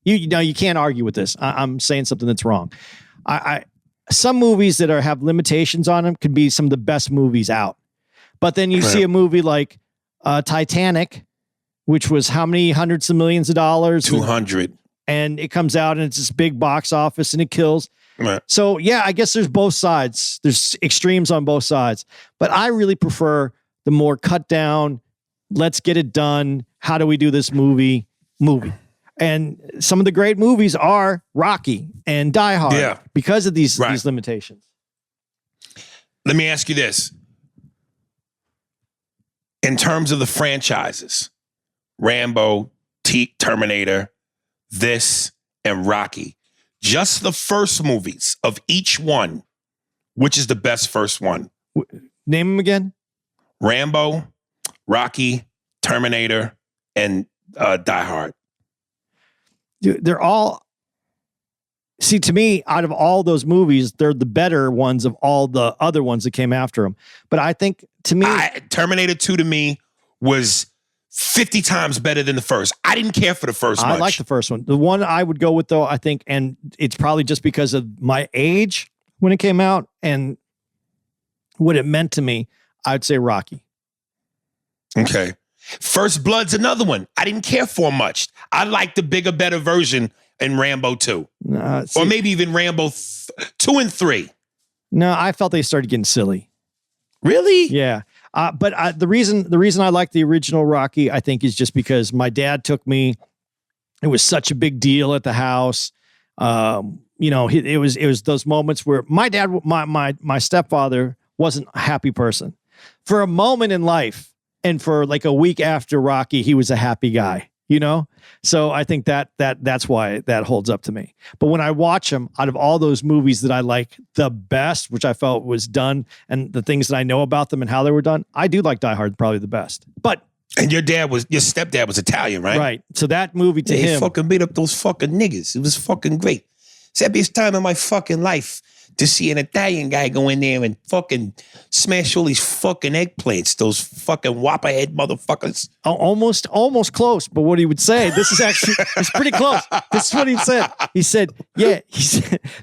Speaker 5: you can't argue with this. I'm saying something that's wrong. Some movies that have limitations on them could be some of the best movies out. But then you see a movie like Titanic, which was how many hundreds of millions of dollars?
Speaker 4: 200.
Speaker 5: And it comes out and it's this big box office and it kills.
Speaker 4: Right.
Speaker 5: So, yeah, I guess there's both sides. There's extremes on both sides. But I really prefer the more cut down, let's get it done. How do we do this movie? And some of the great movies are Rocky and Die Hard because of these limitations.
Speaker 4: Let me ask you this. In terms of the franchises, Rambo, Terminator, this, and Rocky, just the first movies of each one, which is the best first one?
Speaker 5: Name them again.
Speaker 4: Rambo, Rocky, Terminator, and Die Hard.
Speaker 5: Dude, they're all see, to me, out of all those movies, they're the better ones of all the other ones that came after them. But I think, to me,
Speaker 4: Terminator 2 to me was 50 times better than the first. I didn't care for the first much.
Speaker 5: I like the first one. The one I would go with, though, I think, and it's probably just because of my age when it came out and what it meant to me, I'd say Rocky.
Speaker 4: Okay. First Blood's another one. I didn't care for much. I like the bigger, better version in Rambo 2. Or maybe even Rambo 2 and 3.
Speaker 5: No, I felt they started getting silly.
Speaker 4: Really?
Speaker 5: Yeah. But the reason I like the original Rocky, I think, is just because my dad took me. It was such a big deal at the house. It was those moments where my dad, my stepfather, wasn't a happy person. For a moment in life, and for like a week after Rocky, he was a happy guy. So I think that's why that holds up to me. But when I watch them, out of all those movies that I like the best, which I felt was done, and the things that I know about them and how they were done, I do like Die Hard probably the best.
Speaker 4: And your stepdad was Italian, right?
Speaker 5: Right. So that movie to him,
Speaker 4: he fucking beat up those fucking niggas. It was fucking great. It's the happiest time of my fucking life to see an Italian guy go in there and fucking smash all these fucking eggplants, those fucking whopper head motherfuckers.
Speaker 5: Almost close. But what he would say, it's pretty close. This is what he said. He said,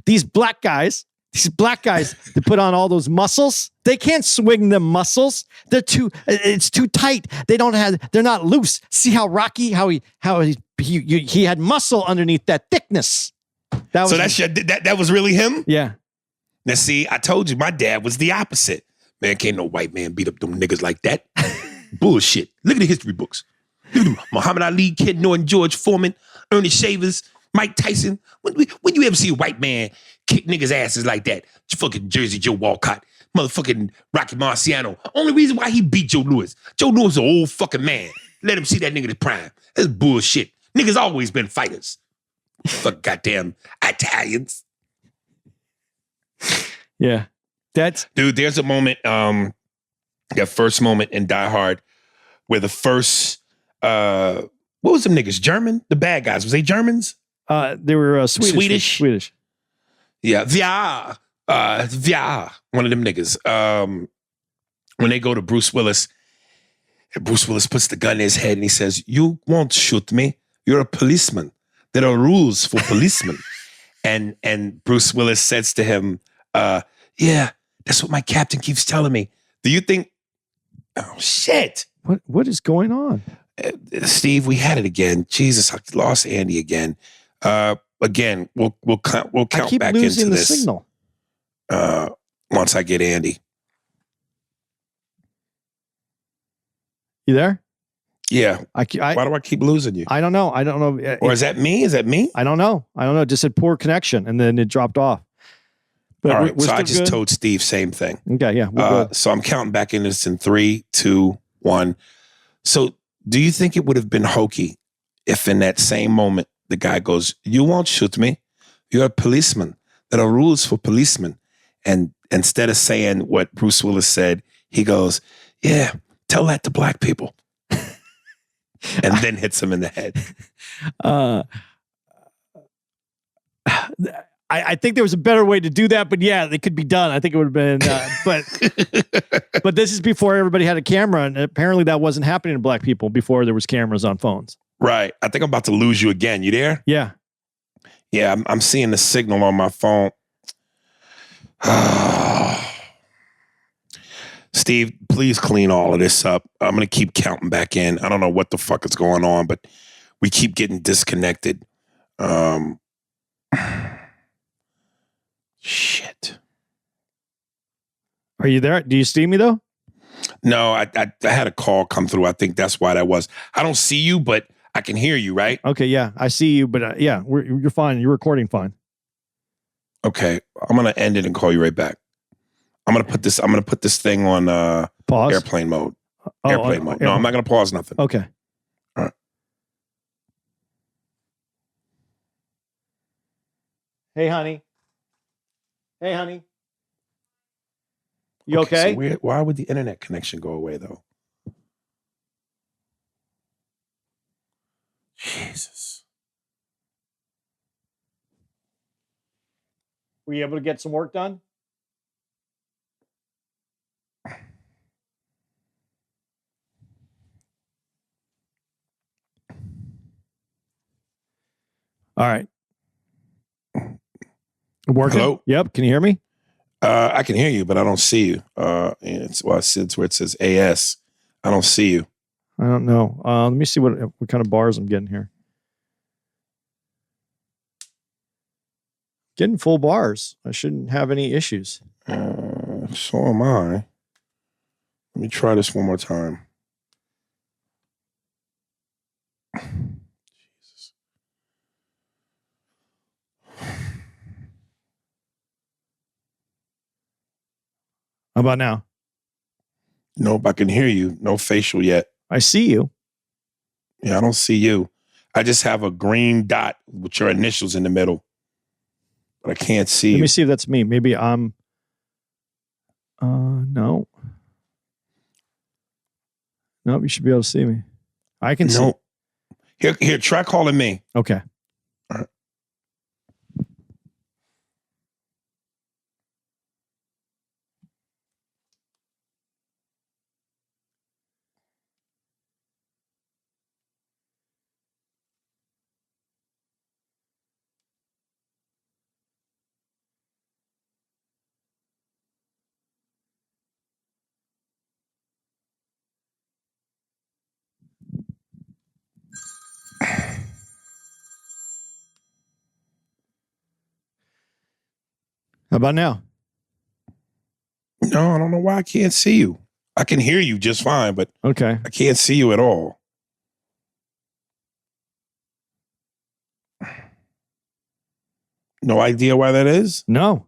Speaker 5: these black guys that put on all those muscles, they can't swing them muscles. It's too tight. They're not loose. See how Rocky, how he had muscle underneath that thickness.
Speaker 4: That was really him?
Speaker 5: Yeah.
Speaker 4: Now, see, I told you, my dad was the opposite. Man, can't no white man beat up them niggas like that. Bullshit. Look at the history books. Look at them. Muhammad Ali, Kid Norton, George Foreman, Ernest Shavers, Mike Tyson. When you ever see a white man kick niggas' asses like that? Fucking Jersey Joe Walcott, motherfucking Rocky Marciano. Only reason why he beat Joe Louis. Joe Louis is an old fucking man. Let him see that nigga in his prime. That's bullshit. Niggas always been fighters. Fuck goddamn Italians.
Speaker 5: Yeah.
Speaker 4: Dude, there's a moment, that first moment in Die Hard where the first, what was them niggas? German? The bad guys. Was they Germans?
Speaker 5: They were Swedish. Swedish.
Speaker 4: Yeah. Via. One of them niggas. When they go to Bruce Willis, and Bruce Willis puts the gun in his head and he says, "You won't shoot me. You're a policeman. There are rules for policemen." and Bruce Willis says to him, yeah, that's what my captain keeps telling me. Do you think, oh shit.
Speaker 5: What is going on?
Speaker 4: Steve, we had it again. Jesus, I lost Andy again. Again, we'll count
Speaker 5: I keep
Speaker 4: back
Speaker 5: losing
Speaker 4: into
Speaker 5: the
Speaker 4: this.
Speaker 5: signal.
Speaker 4: Once I get Andy.
Speaker 5: You there?
Speaker 4: Yeah.
Speaker 5: Why
Speaker 4: do I keep losing you?
Speaker 5: I don't know.
Speaker 4: Or is that me? I don't know.
Speaker 5: It just said poor connection and then it dropped off. But
Speaker 4: all right. So I just
Speaker 5: good?
Speaker 4: told Steve same thing.
Speaker 5: Okay. Yeah.
Speaker 4: So I'm counting back into this in 3, 2, 1. So do you think it would have been hokey if in that same moment the guy goes, "You won't shoot me. You're a policeman. There are rules for policemen." And instead of saying what Bruce Willis said, he goes, "Yeah, tell that to black people." And then hits him in the head.
Speaker 5: I think there was a better way to do that, but yeah, it could be done. I think it would have been, but this is before everybody had a camera, and apparently that wasn't happening to black people before there was cameras on phones.
Speaker 4: Right. I think I'm about to lose you again. You there?
Speaker 5: Yeah.
Speaker 4: Yeah, I'm seeing the signal on my phone. Steve, please clean all of this up. I'm going to keep counting back in. I don't know what the fuck is going on, but we keep getting disconnected. Shit.
Speaker 5: Are you there? Do you see me though?
Speaker 4: No, I had a call come through. I think that's why that was. I don't see you, but I can hear you, right?
Speaker 5: Okay, yeah, I see you, but yeah, you're fine. You're recording fine.
Speaker 4: Okay, I'm gonna end it and call you right back. I'm gonna put this thing on
Speaker 5: pause
Speaker 4: airplane mode. Airplane mode. No, I'm not gonna pause nothing.
Speaker 5: Okay.
Speaker 4: All right.
Speaker 5: Hey, honey. You okay?
Speaker 4: So why would the internet connection go away though? Jesus.
Speaker 5: Were you able to get some work done? All right. Working?
Speaker 4: Hello?
Speaker 5: Yep. Can you hear me?
Speaker 4: I can hear you, but I don't see you. And it's where it says AS. I don't see you.
Speaker 5: I don't know. Let me see what kind of bars I'm getting here. Getting full bars. I shouldn't have any issues.
Speaker 4: So am I. Let me try this one more time. Jesus.
Speaker 5: How about now?
Speaker 4: Nope, I can hear you. No facial yet.
Speaker 5: I see you.
Speaker 4: Yeah, I don't see you. I just have a green dot with your initials in the middle. But I can't see
Speaker 5: Let
Speaker 4: you.
Speaker 5: me see if that's me. Maybe I'm. No. Nope, you should be able to see me. I can see.
Speaker 4: Nope. Here, try calling me.
Speaker 5: Okay.
Speaker 4: All right.
Speaker 5: How about now?
Speaker 4: No, I don't know why I can't see you. I can hear you just fine, but
Speaker 5: Okay.
Speaker 4: I can't see you at all. No idea why that is?
Speaker 5: No.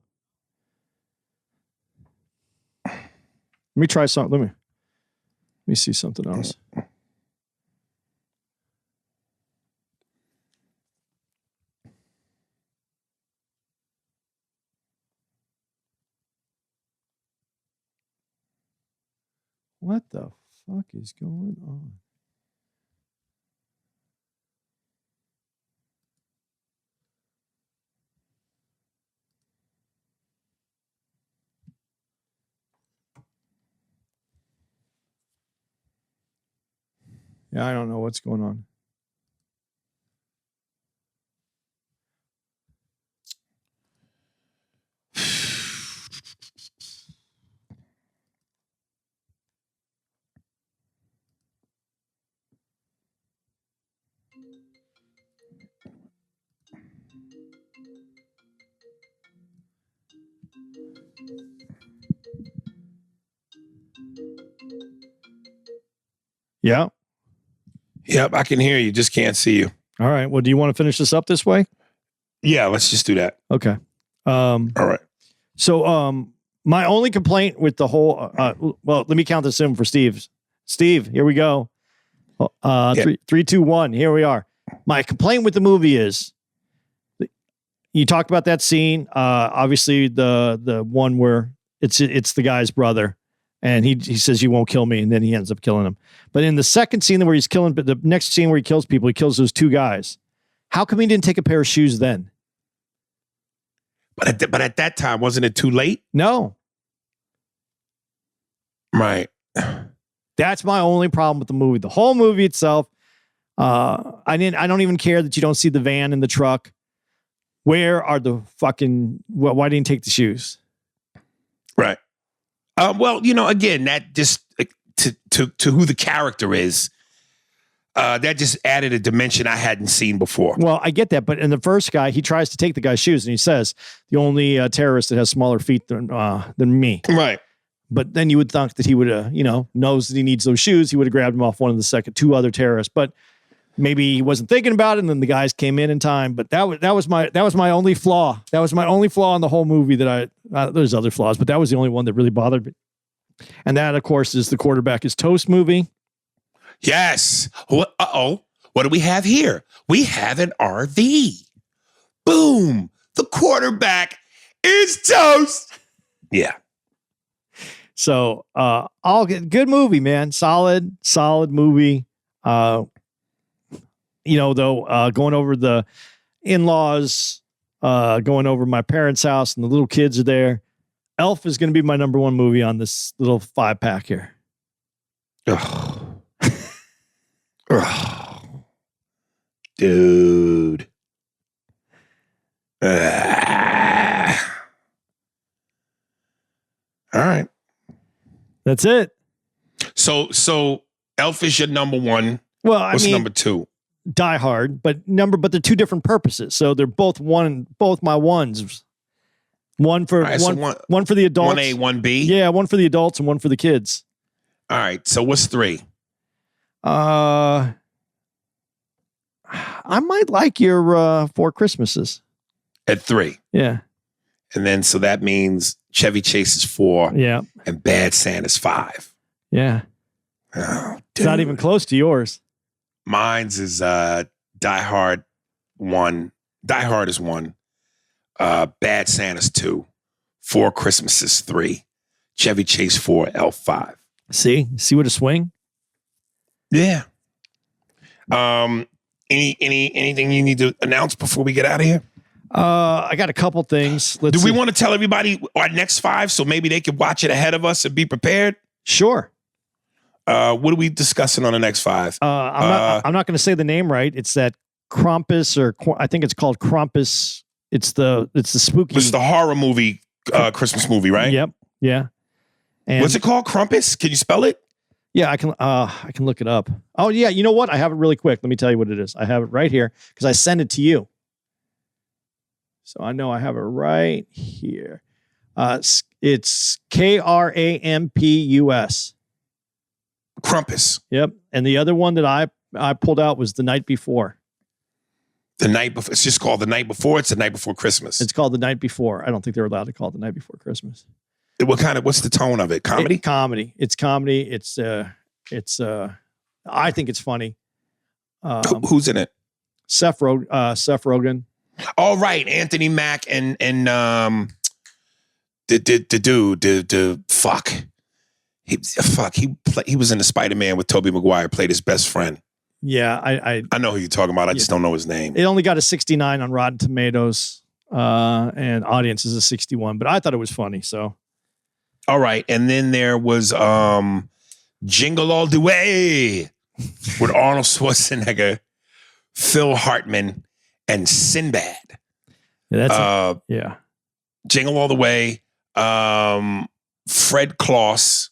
Speaker 5: Let me try something. Let me see something else. What the fuck is going on? Yeah, I don't know what's going on. Yeah.
Speaker 4: Yep, I can hear you. Just can't see you.
Speaker 5: All right. Well, do you want to finish this up this way?
Speaker 4: Yeah, let's just do that.
Speaker 5: Okay.
Speaker 4: All right.
Speaker 5: So, my only complaint with the whole, well, let me count this in for Steve. Steve, here we go.
Speaker 4: Yeah.
Speaker 5: 3, 2, 1. Here we are. My complaint with the movie is you talked about that scene. Obviously the one where it's the guy's brother and he says, "You won't kill me." And then he ends up killing him. But in the second scene where he's killing, but the next scene where he kills people, he kills those two guys. How come he didn't take a pair of shoes then?
Speaker 4: But at that time, wasn't it too late?
Speaker 5: No.
Speaker 4: Right.
Speaker 5: That's my only problem with the movie. The whole movie itself, I don't even care that you don't see the van and the truck. Where are the fucking? Why didn't you take the shoes?
Speaker 4: Right. Well, again, that just to who the character is, that just added a dimension I hadn't seen before.
Speaker 5: Well, I get that, but in the first guy, he tries to take the guy's shoes, and he says, "The only terrorist that has smaller feet than me."
Speaker 4: Right.
Speaker 5: But then you would think that he would, knows that he needs those shoes. He would have grabbed them off one of the two other terrorists. But maybe he wasn't thinking about it, and then the guys came in time. But that was my only flaw. That was my only flaw in the whole movie. There's other flaws, but that was the only one that really bothered me. And that, of course, is the quarterback is toast movie.
Speaker 4: Yes. What do we have here? We have an RV. Boom. The quarterback is toast. Yeah.
Speaker 5: So, good movie, man. Solid movie. Going over the in-laws, going over my parents' house and the little kids are there. Elf is going to be my number one movie on this little 5-pack here.
Speaker 4: Ugh. Ugh. Dude. All right.
Speaker 5: That's it.
Speaker 4: So Elf is your number one.
Speaker 5: Well,
Speaker 4: What's number two?
Speaker 5: Die Hard, but they're two different purposes. So they're both my ones. One for
Speaker 4: right,
Speaker 5: one for the adults.
Speaker 4: 1A, 1B?
Speaker 5: Yeah, one for the adults and one for the kids.
Speaker 4: All right. So what's three?
Speaker 5: I might like your Four Christmases.
Speaker 4: At 3.
Speaker 5: Yeah.
Speaker 4: And then so that means Chevy Chase is 4.
Speaker 5: Yeah.
Speaker 4: And Bad Santa's 5.
Speaker 5: Yeah.
Speaker 4: Oh,
Speaker 5: it's not even close to yours.
Speaker 4: Mine's is Die Hard 1. Die Hard is 1. Bad Santa's 2. Four Christmases 3. Chevy Chase 4. Elf 5.
Speaker 5: See what a swing?
Speaker 4: Yeah. Anything you need to announce before we get out of here?
Speaker 5: I got a couple things.
Speaker 4: Do we want to tell everybody our next 5 so maybe they can watch it ahead of us and be prepared?
Speaker 5: Sure.
Speaker 4: What are we discussing on the next 5?
Speaker 5: I'm not going to say the name right. It's that Krampus, or I think it's called Krampus. It's the spooky.
Speaker 4: It's the horror movie, Christmas movie, right?
Speaker 5: Yep. Yeah. And
Speaker 4: what's it called? Krampus? Can you spell it?
Speaker 5: Yeah, I can look it up. Oh yeah, you know what? I have it really quick. Let me tell you what it is. I have it right here because I sent it to you. So I know I have it right here. It's Krampus.
Speaker 4: Krampus.
Speaker 5: Yep. And the other one that I pulled out was The Night Before.
Speaker 4: The Night Before. It's just called The Night Before. It's The Night Before Christmas.
Speaker 5: It's called The Night Before. I don't think they're allowed to call it The Night Before Christmas.
Speaker 4: What's the tone of it? Comedy?
Speaker 5: Comedy. It's comedy. It's I think it's funny.
Speaker 4: Who's in it?
Speaker 5: Seth Rogen.
Speaker 4: All right, Anthony Mack and the dude, fuck. He was in the Spider-Man with Tobey Maguire, played his best friend.
Speaker 5: Yeah,
Speaker 4: I know who you're talking about. I just don't know his name.
Speaker 5: It only got a 69 on Rotten Tomatoes, and audience is a 61, but I thought it was funny, so.
Speaker 4: All right, and then there was Jingle All the Way with Arnold Schwarzenegger, Phil Hartman, and Sinbad.
Speaker 5: Yeah, yeah.
Speaker 4: Jingle All the Way, Fred Claus,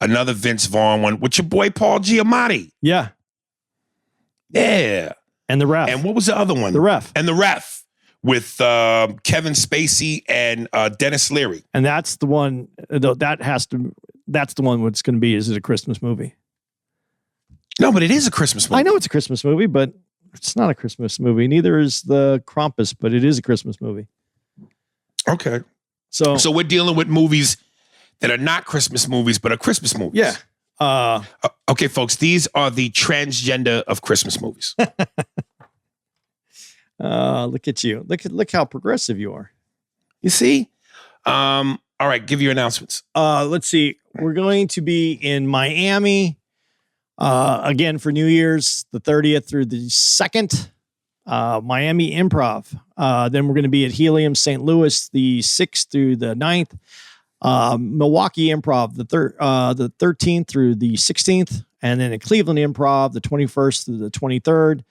Speaker 4: another Vince Vaughn one with your boy Paul Giamatti.
Speaker 5: Yeah.
Speaker 4: Yeah.
Speaker 5: And The Ref.
Speaker 4: And what was the other one?
Speaker 5: The Ref.
Speaker 4: And The Ref with Kevin Spacey and Dennis Leary.
Speaker 5: And that's the one, that's the one what's going to be, is it a Christmas movie?
Speaker 4: No, but it is a Christmas movie.
Speaker 5: I know it's a Christmas movie, but it's not a Christmas movie. Neither is the Krampus, but it is a Christmas movie.
Speaker 4: Okay.
Speaker 5: So
Speaker 4: we're dealing with movies that are not Christmas movies, but are Christmas movies.
Speaker 5: Yeah.
Speaker 4: Okay, folks, these are the transgender of Christmas movies.
Speaker 5: Look at you. Look how progressive you are.
Speaker 4: You see? All right, give your announcements.
Speaker 5: Let's see. We're going to be in Miami again for New Year's, the 30th through the 2nd. Miami Improv. Then we're going to be at Helium St. Louis the 6th through the 9th. Milwaukee Improv the 13th through the 16th, and then at Cleveland Improv the 21st through the 23rd.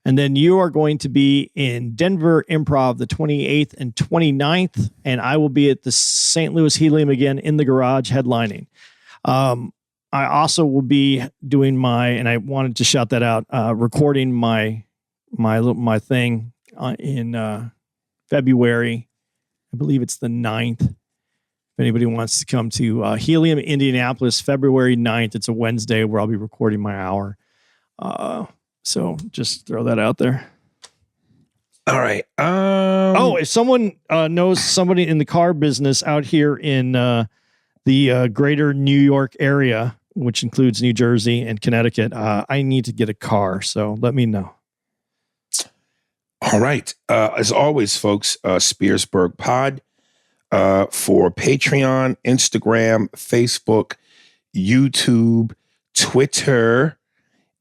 Speaker 5: And then you are going to be in Denver Improv the 28th and 29th, and I will be at the St. Louis Helium again in the garage headlining. I also will be doing and I wanted to shout that out, recording my thing in February. I believe it's the 9th. If anybody wants to come to Helium, Indianapolis, February 9th, it's a Wednesday where I'll be recording my hour. So just throw that out there.
Speaker 4: All right.
Speaker 5: If someone knows somebody in the car business out here in the greater New York area, which includes New Jersey and Connecticut, I need to get a car. So let me know.
Speaker 4: All right. As always, folks, Spearsburg Pod for Patreon, Instagram, Facebook, YouTube, Twitter,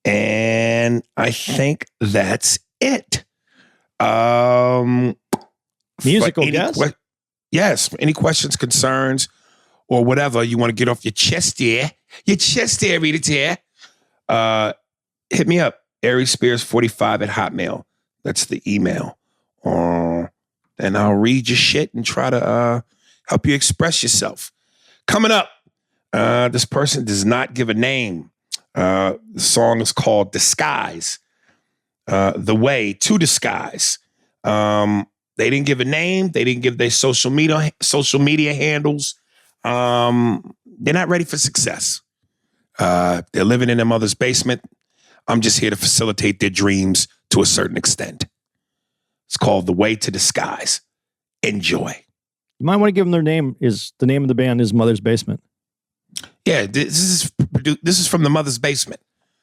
Speaker 4: and I think that's it.
Speaker 5: Musical
Speaker 4: any
Speaker 5: guest?
Speaker 4: yes, any questions, concerns, or whatever you want to get off your chest there. Your chest there, read it here. Hit me up, ariespears45@hotmail. That's the email. And I'll read your shit and try to help you express yourself. Coming up, this person does not give a name. The song is called Disguise. The Way to Disguise. They didn't give a name. They didn't give their social media handles. They're not ready for success. They're living in their mother's basement. I'm just here to facilitate their dreams to a certain extent. It's called The Way to Disguise. Enjoy.
Speaker 5: You might want to give them their name. The name of the band is Mother's Basement.
Speaker 4: Yeah, this is from the mother's basement.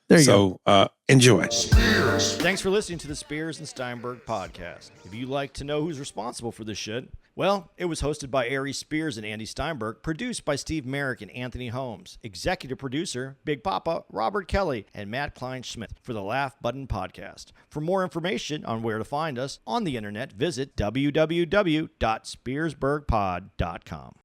Speaker 5: There you go.
Speaker 4: So enjoy.
Speaker 5: Thanks for listening to the Spears and Steinberg podcast. If you'd like to know who's responsible for this shit, well, it was hosted by Aries Spears and Andy Steinberg, produced by Steve Merrick and Anthony Holmes, executive producer, Big Papa, Robert Kelly, and Matt Klein-Schmidt for the Laugh Button podcast. For more information on where to find us on the internet, visit www.spearsbergpod.com.